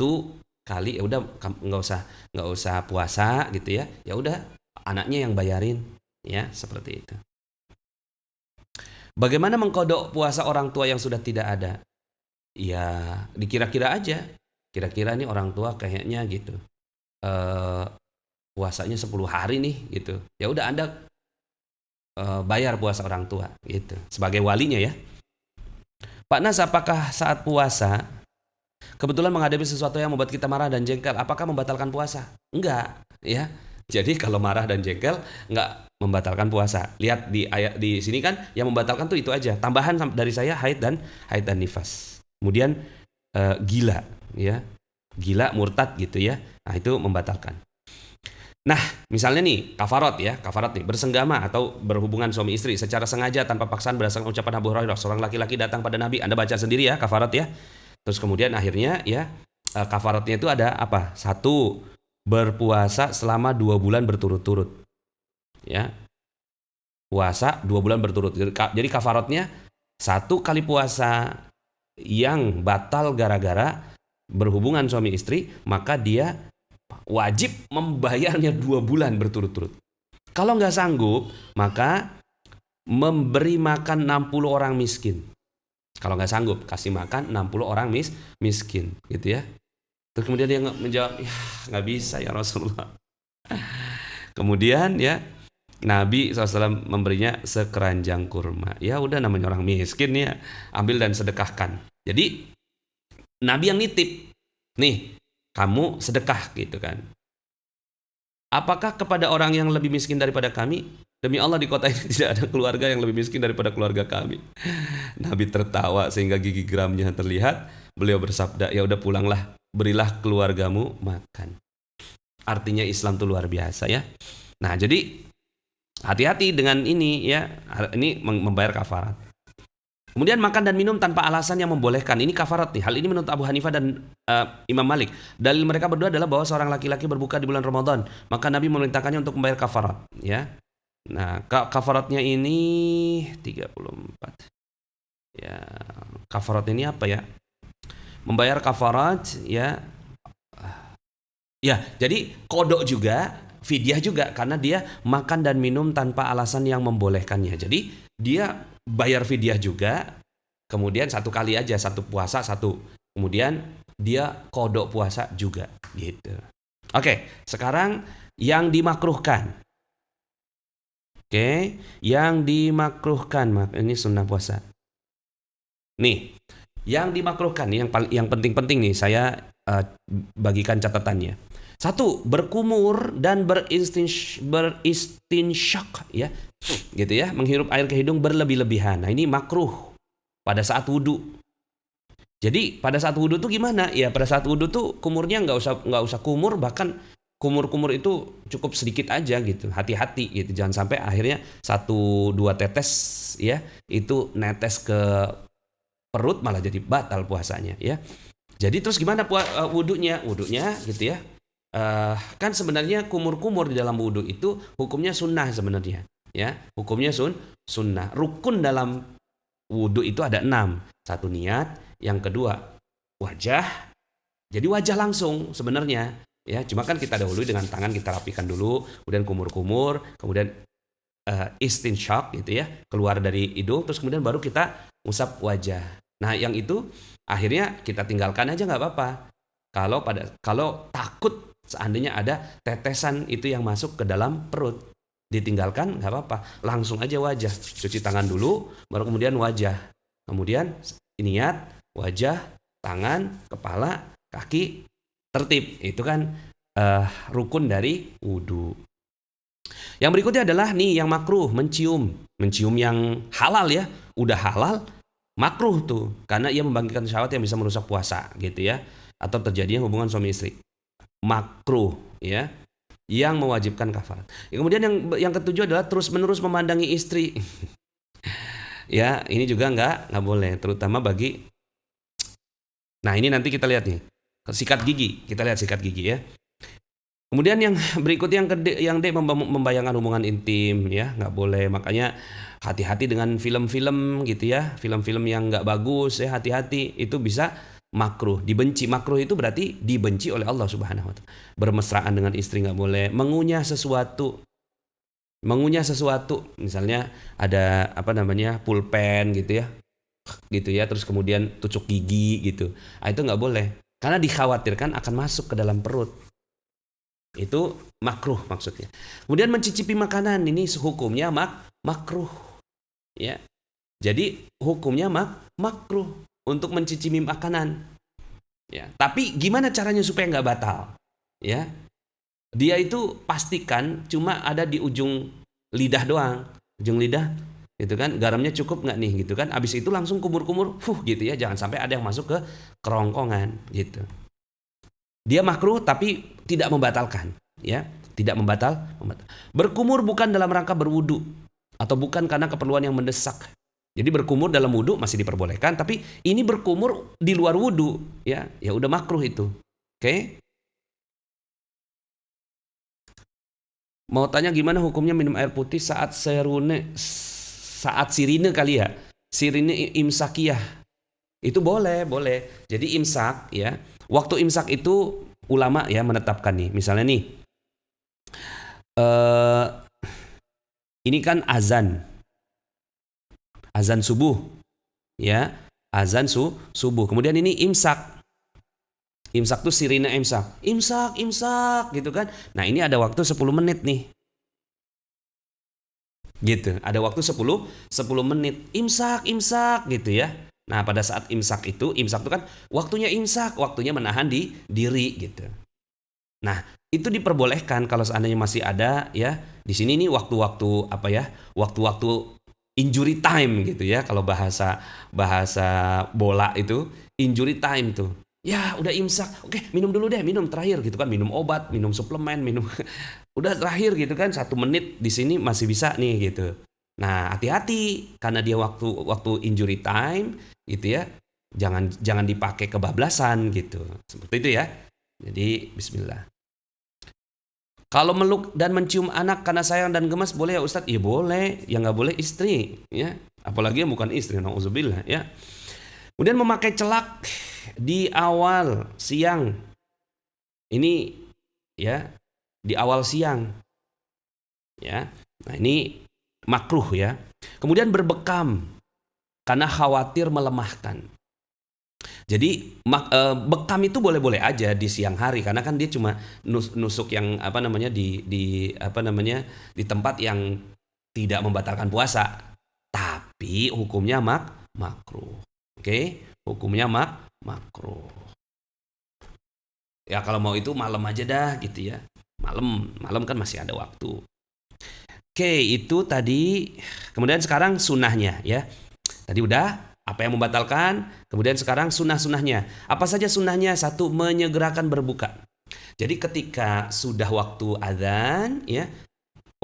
kali ya udah nggak usah puasa gitu ya. Ya udah anaknya yang bayarin ya, seperti itu. Bagaimana mengkodok puasa orang tua yang sudah tidak ada? Ya, dikira-kira aja. Kira-kira nih orang tua kayaknya gitu. Puasanya 10 hari nih gitu. Ya udah Anda bayar puasa orang tua gitu sebagai walinya ya. Pak Nas, apakah saat puasa kebetulan menghadapi sesuatu yang membuat kita marah dan jengkel, apakah membatalkan puasa? Enggak ya. Jadi kalau marah dan jengkel nggak membatalkan puasa. Lihat di ayat di sini kan yang membatalkan tuh itu aja. Tambahan dari saya haid dan nifas. Kemudian gila, ya, gila murtad gitu ya. Nah itu membatalkan. Nah misalnya nih kafarat nih bersenggama atau berhubungan suami istri secara sengaja tanpa paksaan berdasarkan ucapan Abu Hurairah, seorang laki-laki datang pada Nabi. Anda baca sendiri ya kafarat ya. Terus kemudian akhirnya ya kafaratnya itu ada apa? Satu, berpuasa selama 2 bulan berturut-turut, ya, puasa 2 bulan berturut. Jadi kafaratnya 1 kali puasa yang batal gara-gara berhubungan suami istri, maka dia wajib membayarnya 2 bulan berturut-turut. Kalau nggak sanggup, maka memberi makan 60 orang miskin. Kalau nggak sanggup, kasih makan 60 orang miskin, gitu ya. Terus kemudian dia menjawab, ya nggak bisa ya Rasulullah. Kemudian ya Nabi SAW memberinya sekeranjang kurma. Ya udah namanya orang miskin ya, ambil dan sedekahkan. Jadi Nabi yang nitip, nih kamu sedekah gitu kan. Apakah kepada orang yang lebih miskin daripada kami? Demi Allah di kota ini tidak ada keluarga yang lebih miskin daripada keluarga kami. Nabi tertawa sehingga gigi geramnya terlihat. Beliau bersabda, ya udah pulanglah, berilah keluargamu makan. Artinya Islam itu luar biasa ya. Nah jadi hati-hati dengan ini ya. Ini membayar kafarat. Kemudian makan dan minum tanpa alasan yang membolehkan. Ini kafarat nih. Hal ini menurut Abu Hanifah dan Imam Malik. Dalil mereka berdua adalah bahwa seorang laki-laki berbuka di bulan Ramadan, maka Nabi memerintahkannya untuk membayar kafarat. Ya. Nah kafaratnya ini 34. Ya, kafarat ini apa ya? Membayar kafarat ya. Ya, jadi kodok juga, fidyah juga karena dia makan dan minum tanpa alasan yang membolehkannya. Jadi dia bayar fidyah juga, kemudian 1 kali aja, 1 puasa 1. Kemudian dia kodok puasa juga gitu. Oke, sekarang yang dimakruhkan. Oke, yang dimakruhkan, ini sunnah puasa. Nih, yang dimakruhkan yang penting-penting nih saya bagikan catatannya. 1, berkumur dan beristinsyak ya. Gitu ya, menghirup air ke hidung berlebih-lebihan. Nah, ini makruh pada saat wudu. Jadi, pada saat wudu tuh gimana? Ya, pada saat wudu tuh kumurnya nggak usah kumur, bahkan kumur-kumur itu cukup sedikit aja gitu. Hati-hati gitu. Jangan sampai akhirnya 1-2 tetes ya, itu netes ke perut malah jadi batal puasanya ya. Jadi terus gimana wudunya? Wudunya gitu ya. Kan sebenarnya kumur-kumur di dalam wudu itu hukumnya sunnah sebenarnya ya. Hukumnya sunnah. Rukun dalam wudu itu ada 6. 1 niat, yang kedua wajah. Jadi wajah langsung sebenarnya ya. Cuma kan kita dahului dengan tangan kita rapikan dulu, kemudian kumur-kumur, kemudian istinsyak gitu ya, keluar dari hidung, terus kemudian baru kita usap wajah. Nah yang itu akhirnya kita tinggalkan aja nggak apa-apa. Kalau takut seandainya ada tetesan itu yang masuk ke dalam perut, ditinggalkan nggak apa-apa. Langsung aja wajah, cuci tangan dulu, baru kemudian wajah. Kemudian niat, wajah, tangan, kepala, kaki, tertib. Itu kan rukun dari wudu. Yang berikutnya adalah nih yang makruh, mencium yang halal ya, udah halal makruh tuh karena ia membangkitkan syahwat yang bisa merusak puasa gitu ya, atau terjadinya hubungan suami istri, makruh ya, yang mewajibkan kafarat. Kemudian yang ketujuh adalah terus-menerus memandangi istri. Ya ini juga nggak boleh, terutama bagi. Nah ini nanti kita lihat nih sikat gigi, kita lihat sikat gigi ya. Kemudian yang berikutnya yang D membayangkan hubungan intim ya, nggak boleh. Makanya hati-hati dengan film-film gitu ya, film-film yang nggak bagus ya, hati-hati, itu bisa makruh, dibenci. Makruh itu berarti dibenci oleh Allah Subhanahu wa taala. Bermesraan dengan istri nggak boleh, mengunyah sesuatu, misalnya ada pulpen gitu ya, terus kemudian tusuk gigi gitu. Nah, itu nggak boleh karena dikhawatirkan akan masuk ke dalam perut. Itu makruh maksudnya. Kemudian mencicipi makanan, ini hukumnya makruh ya. Jadi hukumnya makruh untuk mencicipi makanan ya. Tapi gimana caranya supaya nggak batal ya? Dia itu pastikan cuma ada di ujung lidah doang, ujung lidah gitu kan, garamnya cukup nggak nih gitu kan, abis itu langsung kumur-kumur, gitu ya, jangan sampai ada yang masuk ke kerongkongan gitu. Dia makruh tapi tidak membatalkan, ya, tidak membatal. Berkumur bukan dalam rangka berwudu atau bukan karena keperluan yang mendesak. Jadi berkumur dalam wudu masih diperbolehkan, tapi ini berkumur di luar wudu, ya udah makruh itu. Oke? Mau tanya gimana hukumnya minum air putih saat sirine kali ya? Sirine imsakiyah. Itu boleh. Jadi imsak ya. Waktu imsak itu ulama ya menetapkan nih. Misalnya nih, ini kan azan subuh, ya, azan subuh. Kemudian ini imsak. Imsak tuh sirine imsak gitu kan. Nah ini ada waktu 10 menit nih. Gitu, ada waktu 10 menit. Imsak gitu ya. Nah pada saat imsak itu kan waktunya imsak, waktunya menahan diri gitu. Nah itu diperbolehkan kalau seandainya masih ada ya. Di sini nih waktu-waktu apa ya? Waktu-waktu injury time gitu ya. Kalau bahasa bola itu injury time tuh. Ya udah imsak, oke minum dulu deh, minum terakhir gitu kan, minum obat, minum suplemen, minum udah terakhir gitu kan, 1 menit di sini masih bisa nih gitu. Nah hati-hati karena dia waktu injury time gitu ya, jangan dipakai kebablasan gitu, seperti itu ya. Jadi Bismillah. Kalau meluk dan mencium anak karena sayang dan gemas boleh ya Ustadz? Iya boleh, yang nggak boleh istri ya, apalagi yang bukan istri, nauzubillah ya. Kemudian memakai celak di awal siang. Ini ya, di awal siang. Ya. Nah, ini makruh ya. Kemudian berbekam karena khawatir melemahkan. Jadi bekam itu boleh-boleh aja di siang hari karena kan dia cuma nusuk yang apa namanya di tempat yang tidak membatalkan puasa. Tapi hukumnya makruh. Oke? Hukumnya makruh. Ya kalau mau itu malam aja dah gitu ya. Malam kan masih ada waktu. Oke, itu tadi. Kemudian sekarang sunnahnya ya. Tadi udah apa yang membatalkan. Kemudian sekarang sunnah-sunnahnya. Apa saja sunnahnya? 1, menyegerakan berbuka. Jadi ketika sudah waktu azan ya.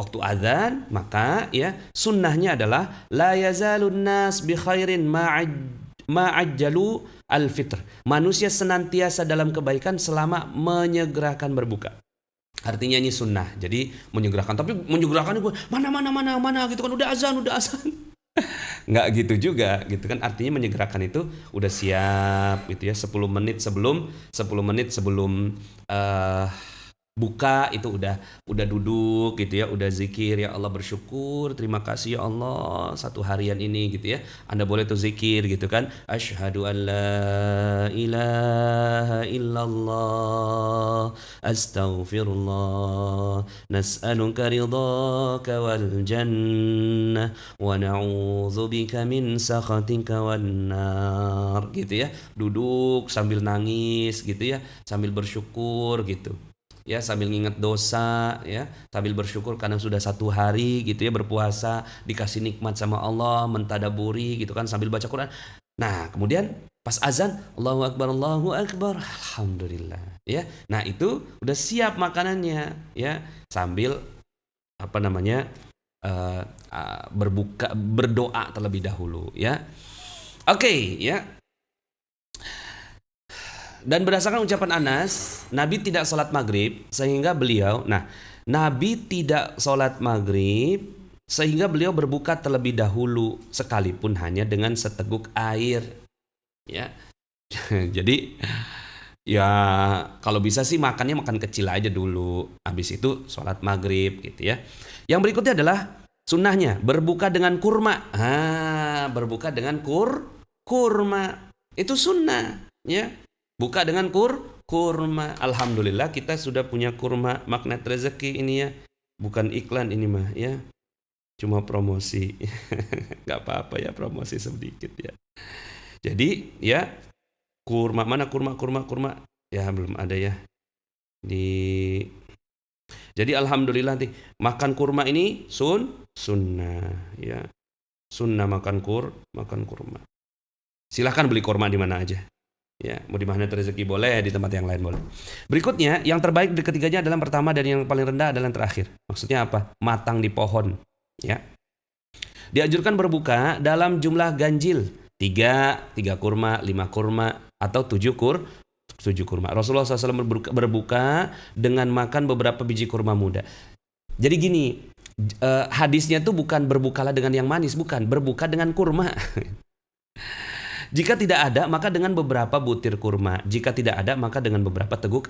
Waktu azan maka ya sunnahnya adalah la yazalun nas bi khairin ma'ajjalu al-fitr. Manusia senantiasa dalam kebaikan selama menyegerakan berbuka. Artinya ini sunnah. Jadi menyegerakan. Tapi menyegerakan itu mana gitu kan, udah azan. Nggak gitu juga gitu kan. Artinya menyegerakan itu udah siap gitu ya, 10 menit sebelum buka itu udah duduk gitu ya, udah zikir, ya Allah bersyukur, terima kasih ya Allah satu harian ini gitu ya. Anda boleh tuh zikir gitu kan, asyhadu an la ilaha illallah astaghfirullah nas'aluka ridhaka wal jannah wa na'udzubika min sakhatika wan nar gitu ya. Duduk sambil nangis gitu ya, sambil bersyukur gitu ya, sambil nginget dosa ya, sambil bersyukur karena sudah 1 hari gitu ya berpuasa, dikasih nikmat sama Allah, mentadaburi gitu kan, sambil baca Quran. Nah kemudian pas azan Allahu Akbar, alhamdulillah ya. Nah itu udah siap makanannya ya, sambil apa namanya berbuka, berdoa terlebih dahulu ya. Oke ya. Dan berdasarkan ucapan Anas, Nabi tidak sholat maghrib sehingga beliau, Nabi tidak sholat maghrib sehingga beliau berbuka terlebih dahulu sekalipun hanya dengan seteguk air. Ya, jadi ya kalau bisa sih makannya makan kecil aja dulu, habis itu sholat maghrib gitu ya. Yang berikutnya adalah sunnahnya berbuka dengan kurma. Berbuka dengan kurma itu sunnah ya. Buka dengan kurma. Alhamdulillah kita sudah punya kurma magnet rezeki ini ya. Bukan iklan ini mah ya. Cuma promosi. Gak apa-apa ya, promosi sedikit ya. Jadi ya kurma, mana kurma? Ya belum ada ya. Di Jadi alhamdulillah nih, makan kurma ini sunnah ya. Sunnah makan kurma. Silahkan beli kurma di mana aja. Ya, mau di mana rezeki boleh, di tempat yang lain boleh. Berikutnya, yang terbaik di ketiganya adalah yang pertama dan yang paling rendah adalah yang terakhir. Maksudnya apa? Matang di pohon. Ya. Dianjurkan berbuka dalam jumlah ganjil. 3 kurma, 5 kurma, atau 7 kurma. Rasulullah SAW berbuka dengan makan beberapa biji kurma muda. Jadi gini, hadisnya tuh bukan berbukalah dengan yang manis, bukan, berbuka dengan kurma. Jika tidak ada, maka dengan beberapa butir kurma. Jika tidak ada, maka dengan beberapa teguk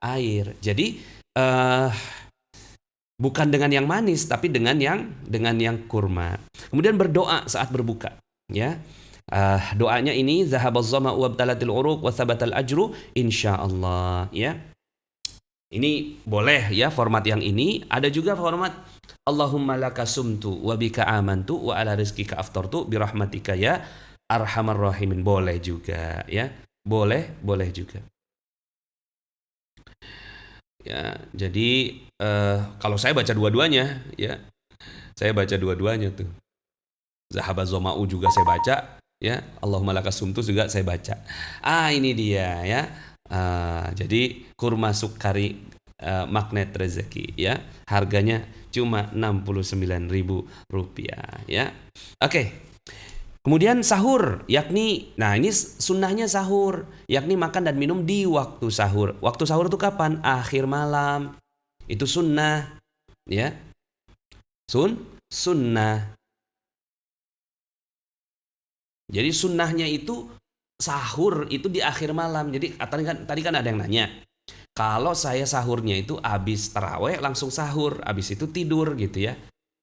air. Jadi bukan dengan yang manis, tapi dengan yang kurma. Kemudian berdoa saat berbuka, ya. Doanya ini zahabaz zama'u wabtalatil uruq wa thabatal ajru insyaallah, ya. Ini boleh ya, format yang ini. Ada juga format Allahumma laka sumtu wa bika amantu wa ala rizkika aftartu birahmatika ya arhamar rahimin. Boleh juga ya. Boleh juga. Ya, jadi kalau saya baca dua-duanya ya. Saya baca dua-duanya tuh. Zahabaz zama'u juga saya baca ya. Allahumma laka sumtu juga saya baca. Ini dia ya. Jadi kurma sukari magnet rezeki ya, harganya cuma Rp69.000 ya. Oke. Kemudian sahur, yakni, nah ini sunnahnya sahur, yakni makan dan minum di waktu sahur. Waktu sahur itu kapan? Akhir malam. Itu sunnah ya. Sunnah. Jadi sunnahnya itu sahur itu di akhir malam. Jadi tadi kan ada yang nanya, kalau saya sahurnya itu habis taraweh langsung sahur, habis itu tidur gitu ya.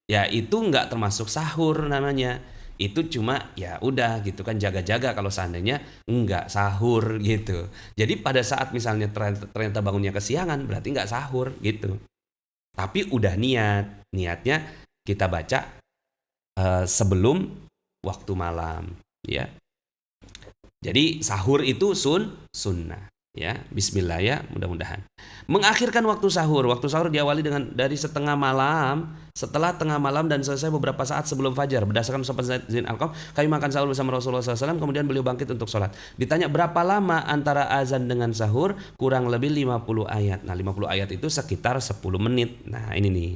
Ya itu nggak termasuk sahur namanya. Itu cuma ya udah gitu kan, jaga-jaga kalau seandainya nggak sahur gitu. Jadi pada saat misalnya ternyata bangunnya kesiangan, berarti nggak sahur gitu. Tapi udah niatnya kita baca sebelum waktu malam ya. Jadi sahur itu sunnah ya. Bismillah ya, mudah-mudahan. Mengakhirkan waktu sahur diawali dari setengah malam, setelah tengah malam dan selesai beberapa saat sebelum fajar. Berdasarkan sahabat Zain Al-Qam, kami makan sahur bersama Rasulullah SAW, kemudian beliau bangkit untuk sholat. Ditanya berapa lama antara azan dengan sahur, kurang lebih 50 ayat. Nah 50 ayat itu sekitar 10 menit. Nah ini nih.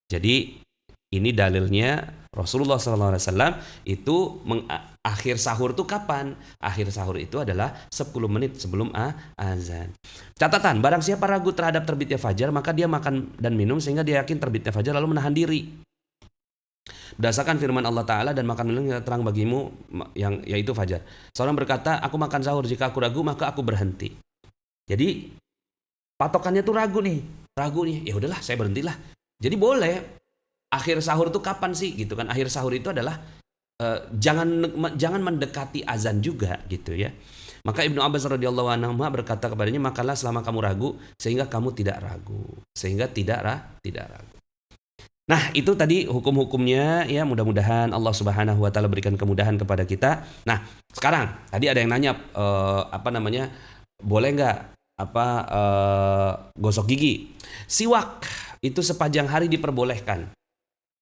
Jadi ini dalilnya Rasulullah SAW itu akhir sahur itu kapan? Akhir sahur itu adalah 10 menit sebelum azan. Catatan, barang siapa ragu terhadap terbitnya fajar, maka dia makan dan minum sehingga dia yakin terbitnya fajar lalu menahan diri. Berdasarkan firman Allah Ta'ala, dan makan minum yang terang bagimu yang yaitu fajar. Seorang berkata, aku makan sahur, jika aku ragu maka aku berhenti. Jadi patokannya tuh ragu nih, ya udahlah saya berhentilah. Jadi boleh. Akhir sahur itu kapan sih gitu kan? Akhir sahur itu adalah jangan mendekati azan juga gitu ya. Maka Ibnu Abbas radhiyallahu anhu berkata kepadanya, makanlah selama kamu ragu sehingga kamu tidak ragu, tidak ragu. Nah itu tadi hukum-hukumnya ya. Mudah-mudahan Allah Subhanahu Wa Taala berikan kemudahan kepada kita. Nah sekarang tadi ada yang nanya boleh nggak gosok gigi? Siwak itu sepanjang hari diperbolehkan.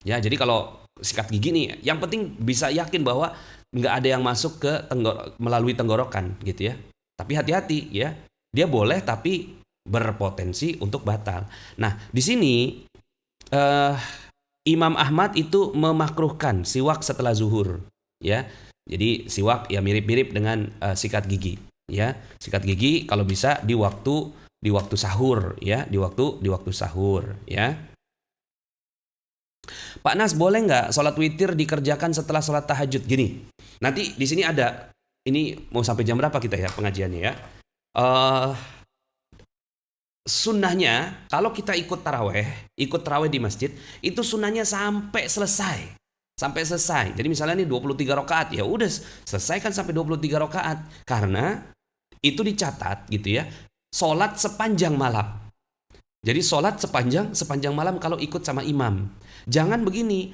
Ya, jadi kalau sikat gigi nih, yang penting bisa yakin bahwa nggak ada yang masuk ke melalui tenggorokan gitu ya. Tapi hati-hati ya, dia boleh tapi berpotensi untuk batal. Nah, di sini Imam Ahmad itu memakruhkan siwak setelah zuhur ya. Jadi siwak ya mirip-mirip dengan sikat gigi ya. Sikat gigi kalau bisa di waktu sahur ya, di waktu sahur ya. Pak Nas, boleh nggak sholat witir dikerjakan setelah sholat tahajud? Gini, nanti di sini ada, ini mau sampai jam berapa kita ya pengajiannya ya? Sunnahnya kalau kita ikut taraweh di masjid, itu sunnahnya sampai selesai. Jadi misalnya nih 23 rakaat, ya udah selesaikan sampai 23 rakaat, karena itu dicatat gitu ya, sholat sepanjang malam. Jadi sholat sepanjang malam kalau ikut sama imam. Jangan begini,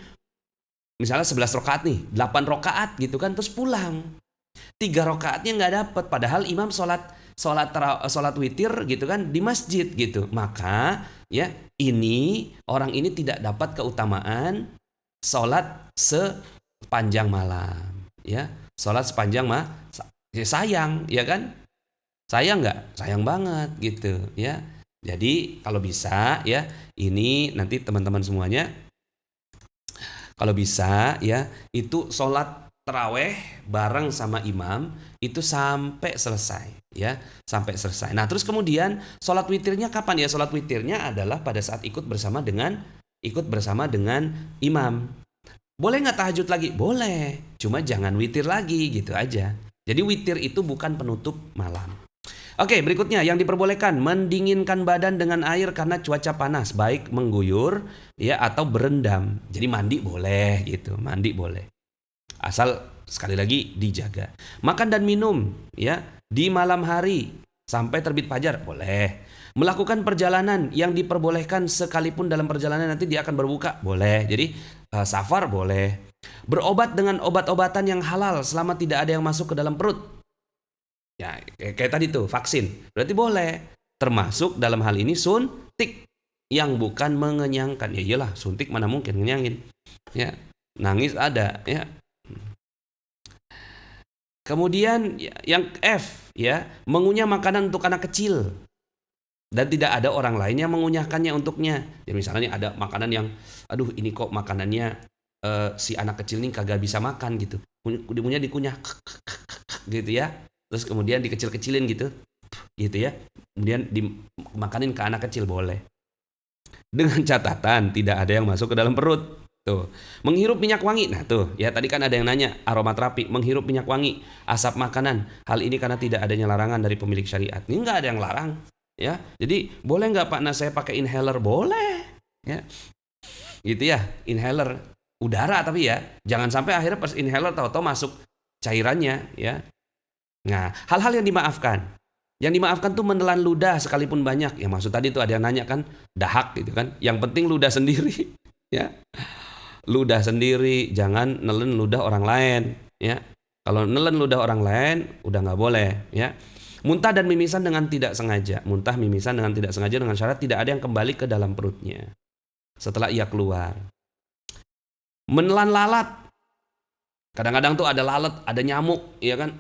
misalnya 11 rakaat nih, 8 rakaat gitu kan, terus pulang. 3 rakaatnya nggak dapet, padahal imam sholat sholat witir gitu kan di masjid gitu. Maka ya orang ini tidak dapat keutamaan sholat sepanjang malam. Ya, sholat sepanjang sayang, ya kan? Sayang nggak? Sayang banget gitu ya. Jadi kalau bisa ya, ini nanti teman-teman semuanya kalau bisa ya, itu sholat taraweh bareng sama imam itu sampai selesai ya, sampai selesai. Nah, terus kemudian sholat witirnya kapan ya? Sholat witirnya adalah pada saat ikut bersama dengan imam. Boleh nggak tahajud lagi? Boleh, cuma jangan witir lagi gitu aja. Jadi witir itu bukan penutup malam. Oke, berikutnya yang diperbolehkan mendinginkan badan dengan air karena cuaca panas, baik mengguyur ya atau berendam. Jadi mandi boleh gitu, mandi boleh. Asal sekali lagi dijaga. Makan dan minum ya di malam hari sampai terbit fajar boleh. Melakukan perjalanan yang diperbolehkan sekalipun dalam perjalanan nanti dia akan berbuka boleh. Jadi safar boleh. Berobat dengan obat-obatan yang halal selama tidak ada yang masuk ke dalam perut. Ya, kayak tadi tuh vaksin, berarti boleh. Termasuk dalam hal ini suntik yang bukan mengenyangkan. Ya iyalah, suntik mana mungkin ngenyangin. Ya, nangis ada. Ya. Kemudian yang F, ya, mengunyah makanan untuk anak kecil dan tidak ada orang lain yang mengunyahkannya untuknya. Ya misalnya ada makanan yang, aduh ini kok makanannya si anak kecil ini kagak bisa makan gitu. Dikunyah gitu ya. Terus kemudian dikecil-kecilin gitu ya. Kemudian dimakanin ke anak kecil boleh. Dengan catatan tidak ada yang masuk ke dalam perut. Tuh. Menghirup minyak wangi. Nah tuh, ya tadi kan ada yang nanya aromaterapi, menghirup minyak wangi, asap makanan. Hal ini karena tidak adanya larangan dari pemilik syariat. Ini enggak ada yang larang, ya. Jadi, boleh enggak Pak saya pakai inhaler? Boleh. Ya. Gitu ya, inhaler udara tapi ya. Jangan sampai akhirnya pas inhaler tahu-tahu masuk cairannya, ya. Nah, hal-hal yang dimaafkan. Yang dimaafkan tuh menelan ludah sekalipun banyak. Ya maksud tadi tuh ada yang nanya kan, dahak gitu kan. Yang penting ludah sendiri, ya. Ludah sendiri, jangan nelen ludah orang lain, ya. Kalau nelen ludah orang lain udah nggak boleh, ya. Muntah dan mimisan dengan tidak sengaja. Muntah, mimisan dengan tidak sengaja dengan syarat tidak ada yang kembali ke dalam perutnya setelah ia keluar. Menelan lalat. Kadang-kadang tuh ada lalat, ada nyamuk, ya kan?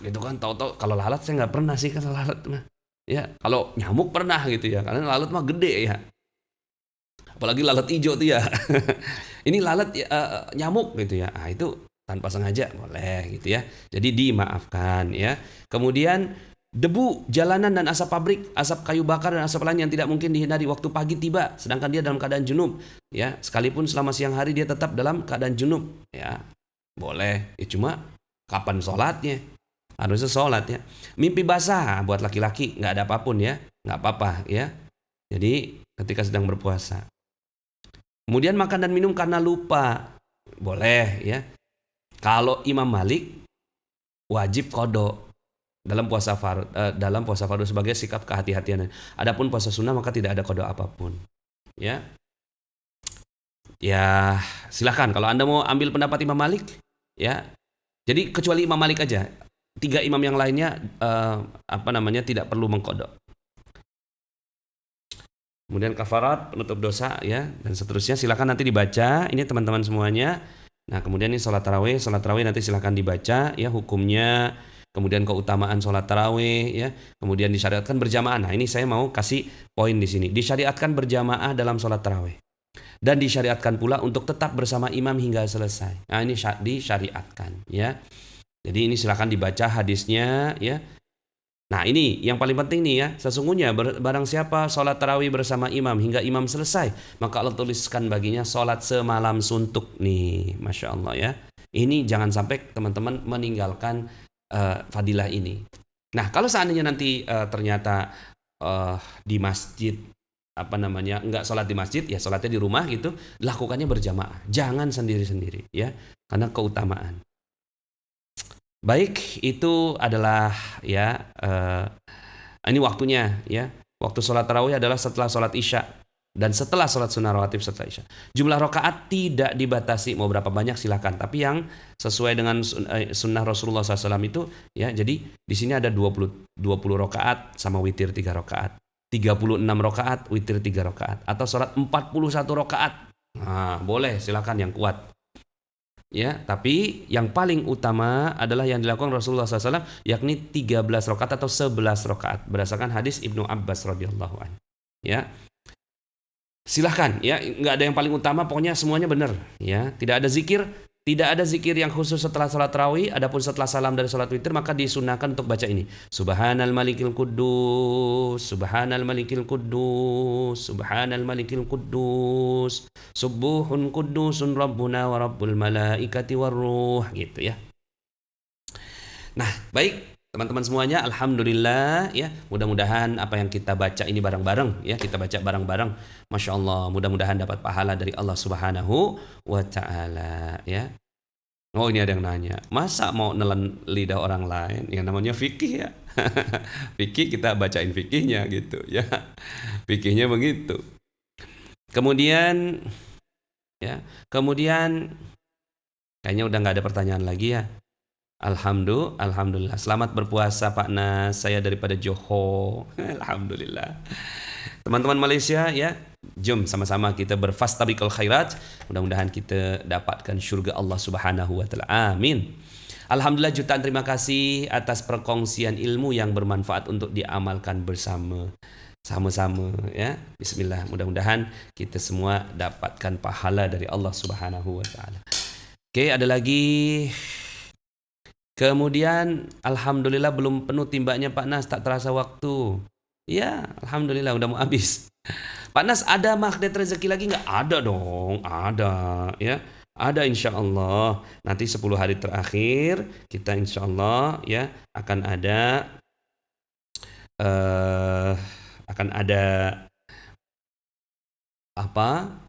Gitu kan, tahu-tahu kalau lalat saya nggak pernah sih kan lalat mah. Ya, kalau nyamuk pernah gitu ya, karena lalat mah gede ya. Apalagi lalat hijau tuh ya. Ini lalat nyamuk gitu ya. Ah itu tanpa sengaja boleh gitu ya. Jadi dimaafkan ya. Kemudian debu jalanan dan asap pabrik, asap kayu bakar dan asap lain yang tidak mungkin dihindari waktu pagi tiba, sedangkan dia dalam keadaan junub ya. Sekalipun selama siang hari dia tetap dalam keadaan junub ya. Boleh. Ya cuma kapan sholatnya? Harusnya sholat ya. Mimpi basah buat laki-laki nggak ada apapun ya, nggak apa-apa ya. Jadi ketika sedang berpuasa. Kemudian makan dan minum karena lupa boleh ya. Kalau Imam Malik wajib qadha dalam puasa fardu sebagai sikap kehati-hatian. Adapun puasa sunnah maka tidak ada qadha apapun ya. Ya silakan kalau Anda mau ambil pendapat Imam Malik ya. Jadi kecuali Imam Malik aja, 3 imam yang lainnya tidak perlu mengqadha. Kemudian kafarat, penutup dosa ya dan seterusnya silakan nanti dibaca ini teman-teman semuanya. Nah, kemudian ini sholat tarawih nanti silakan dibaca ya hukumnya, kemudian keutamaan sholat tarawih ya, kemudian disyariatkan berjamaah. Nah, ini saya mau kasih poin di sini. Disyariatkan berjamaah dalam sholat tarawih. Dan disyariatkan pula untuk tetap bersama imam hingga selesai. Nah, ini disyariatkan ya. Jadi ini silakan dibaca hadisnya ya. Nah, ini yang paling penting nih ya. Sesungguhnya barang siapa sholat tarawih bersama imam hingga imam selesai, maka Allah tuliskan baginya sholat semalam suntuk nih. Masya Allah ya. Ini jangan sampai teman-teman meninggalkan fadilah ini. Nah, kalau seandainya nanti ternyata di masjid enggak sholat di masjid, ya sholatnya di rumah gitu, lakukannya berjamaah, jangan sendiri-sendiri ya, karena keutamaan. Baik, itu adalah ya ini waktunya ya, waktu sholat tarawih adalah setelah sholat isya Dan setelah sholat sunnah rawatib setelah isya. Jumlah rakaat tidak dibatasi, mau berapa banyak silakan. Tapi yang sesuai dengan sunnah Rasulullah SAW itu, ya, jadi di sini ada 20 rakaat sama witir 3 rakaat. 36 rakaat, witir 3 rakaat. Atau sholat 41 rakaat. Nah, boleh, silakan yang kuat. Ya, tapi yang paling utama adalah yang dilakukan Rasulullah SAW, yakni 13 rakaat atau 11 rakaat berdasarkan hadis Ibnu Abbas radhiyallahu anhu. Ya, silahkan, ya, nggak ada yang paling utama, pokoknya semuanya benar, ya. Tidak ada zikir yang khusus setelah sholat tarawih. Adapun setelah salam dari sholat witir maka disunahkan untuk baca ini: Subhanal Malikil Quddus, Subhanal Malikil Quddus, Subhanal Malikil Quddus, Subuhun Quddusun Rabbuna wa Rabbul Malaikati Warruh, gitu ya. Nah, baik teman-teman semuanya, alhamdulillah, ya, mudah-mudahan apa yang kita baca ini bareng-bareng, ya, kita baca bareng-bareng, Masya Allah, mudah-mudahan dapat pahala dari Allah Subhanahu wa Ta'ala, ya. Oh, ini ada yang nanya, masa mau nelen lidah orang lain? Yang namanya fikih, ya. Fikih, kita bacain fikihnya gitu, ya. Fikihnya begitu. Kemudian kayaknya udah nggak ada pertanyaan lagi, ya. Alhamdulillah. Selamat berpuasa Pak Nas, saya daripada Johor. Alhamdulillah. Teman-teman Malaysia, ya, jom sama-sama kita berfastabiqul khairat. Mudah-mudahan kita dapatkan syurga Allah Subhanahu wa Ta'ala. Amin. Alhamdulillah, jutaan terima kasih atas perkongsian ilmu yang bermanfaat untuk diamalkan bersama. Sama-sama, ya. Bismillah. Mudah-mudahan kita semua dapatkan pahala dari Allah Subhanahu wa Ta'ala. Oke, ada lagi. Kemudian alhamdulillah belum penuh timbanya Pak Nas, tak terasa waktu. Ya, alhamdulillah udah mau habis. Pak Nas, ada magnet rezeki lagi nggak? Ada dong, ada, ya. Ada insya Allah. Nanti 10 hari terakhir kita insya Allah, ya, akan ada apa?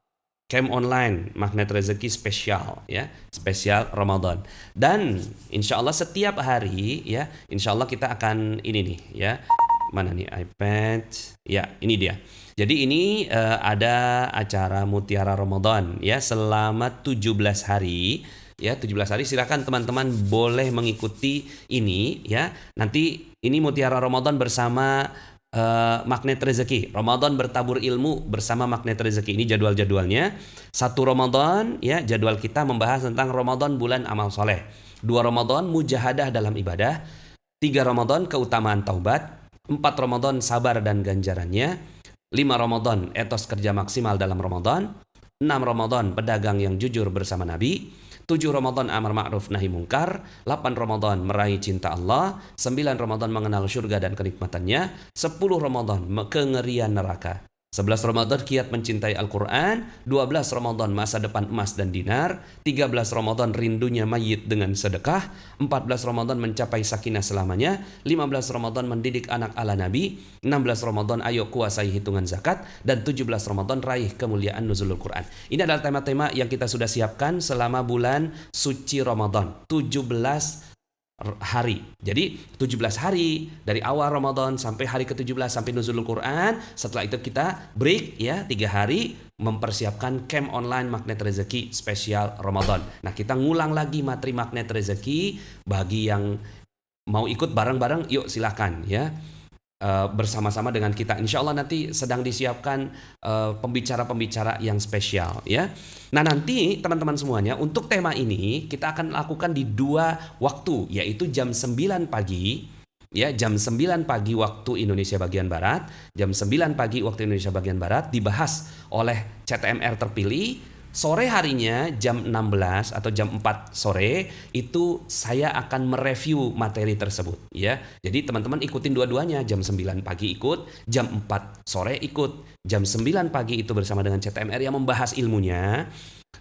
Camp online magnet rezeki spesial, ya, spesial Ramadan. Dan insya Allah setiap hari, ya, insya Allah kita akan ini nih, ya, mana nih iPad, ya, ini dia. Jadi ini ada acara Mutiara Ramadan, ya, selama 17 hari, ya, 17 hari. Silakan teman-teman boleh mengikuti ini, ya. Nanti ini Mutiara Ramadan bersama magnet rezeki, Ramadan bertabur ilmu bersama magnet rezeki. Ini jadwal-jadwalnya. 1 Ramadan, ya, jadwal kita membahas tentang Ramadan bulan amal soleh. 2 Ramadan mujahadah dalam ibadah. 3 Ramadan keutamaan taubat. 4 Ramadan sabar dan ganjarannya. 5 Ramadan etos kerja maksimal dalam Ramadan. 6 Ramadan pedagang yang jujur bersama Nabi. 7 Ramadan amar ma'ruf nahi mungkar. 8 Ramadan meraih cinta Allah. 9 Ramadan mengenal surga dan kenikmatannya. 10 Ramadan kengerian neraka. 11 Ramadan kiat mencintai Al-Quran. 12 Ramadan masa depan emas dan dinar. 13 Ramadan rindunya mayit dengan sedekah. 14 Ramadan mencapai sakinah selamanya. 15 Ramadan mendidik anak ala Nabi. 16 Ramadan ayo kuasai hitungan zakat. Dan 17 Ramadan raih kemuliaan nuzulul Quran. Ini adalah tema-tema yang kita sudah siapkan selama bulan suci Ramadan. 17 hari. Jadi 17 hari dari awal Ramadan sampai hari ke-17 sampai nuzulul Quran. Setelah itu kita break, ya, 3 hari mempersiapkan camp online magnet rezeki spesial Ramadan. Nah, kita ngulang lagi materi magnet rezeki. Bagi yang mau ikut bareng-bareng, yuk silakan, ya. Bersama-sama dengan kita. Insya Allah nanti sedang disiapkan pembicara-pembicara yang spesial, ya. Nah, nanti teman-teman semuanya, untuk tema ini kita akan lakukan di 2 waktu, yaitu jam 9 pagi, ya, jam 9 pagi waktu Indonesia bagian Barat, jam 9 pagi waktu Indonesia bagian Barat dibahas oleh CTMR terpilih. Sore harinya jam 16 atau jam 4 sore itu saya akan mereview materi tersebut, ya. Jadi teman-teman ikutin dua-duanya, jam 9 pagi ikut, jam 4 sore ikut. Jam 9 pagi itu bersama dengan CTMR yang membahas ilmunya.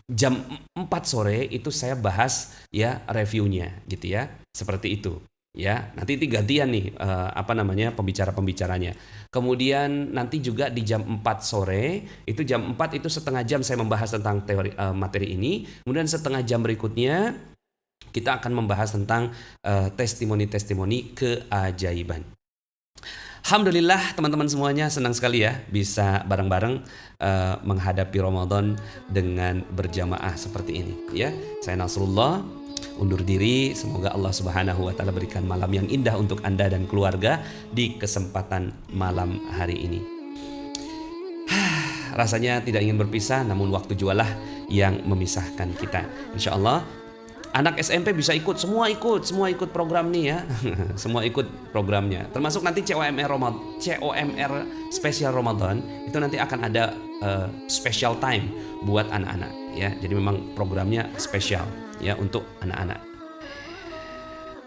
Jam 4 sore itu saya bahas, ya, reviewnya, gitu ya. Seperti itu. Ya, nanti gantian nih pembicara-pembicaranya. Kemudian nanti juga di jam 4 sore, itu jam 4 itu setengah jam saya membahas tentang teori materi ini. Kemudian setengah jam berikutnya kita akan membahas tentang testimoni-testimoni keajaiban. Alhamdulillah teman-teman semuanya, senang sekali ya bisa bareng-bareng menghadapi Ramadan dengan berjamaah seperti ini ya. Saya Nasrullah undur diri, semoga Allah Subhanahu wa taala berikan malam yang indah untuk Anda dan keluarga di kesempatan malam hari ini. Rasanya tidak ingin berpisah, namun waktu jualah yang memisahkan kita. Insya Allah anak SMP bisa ikut, semua ikut program nih ya. Semua ikut programnya. Termasuk nanti COMR spesial Ramadan itu nanti akan ada special time buat anak-anak ya. Jadi memang programnya spesial ya untuk anak-anak.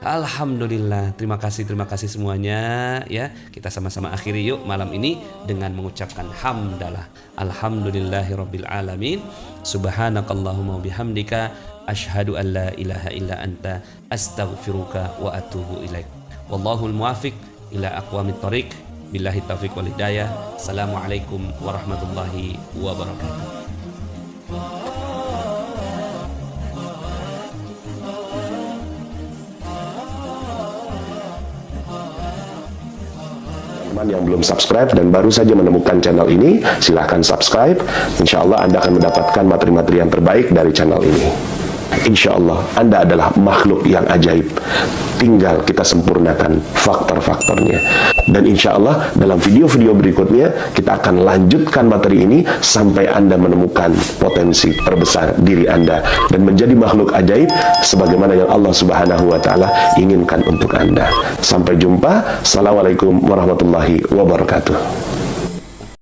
Alhamdulillah, terima kasih semuanya ya. Kita sama-sama akhiri yuk malam ini dengan mengucapkan hamdalah. Alhamdulillahirabbil alamin. Subhanakallahumma bihamdika asyhadu an la ilaha illa anta astaghfiruka wa atubu ilaik. Wallahul muwaffiq ila aqwamit thoriq. Billahi taufiq wal hidayah. Assalamualaikum warahmatullahi wabarakatuh. Yang belum subscribe dan baru saja menemukan channel ini, silahkan subscribe. Insya Allah Anda akan mendapatkan materi-materi yang terbaik dari channel ini. Insya Allah Anda adalah makhluk yang ajaib, tinggal kita sempurnakan faktor-faktornya. Dan insya Allah dalam video-video berikutnya kita akan lanjutkan materi ini sampai Anda menemukan potensi terbesar diri Anda dan menjadi makhluk ajaib sebagaimana yang Allah Subhanahu wa taala inginkan untuk Anda. Sampai jumpa. Assalamualaikum warahmatullahi wabarakatuh.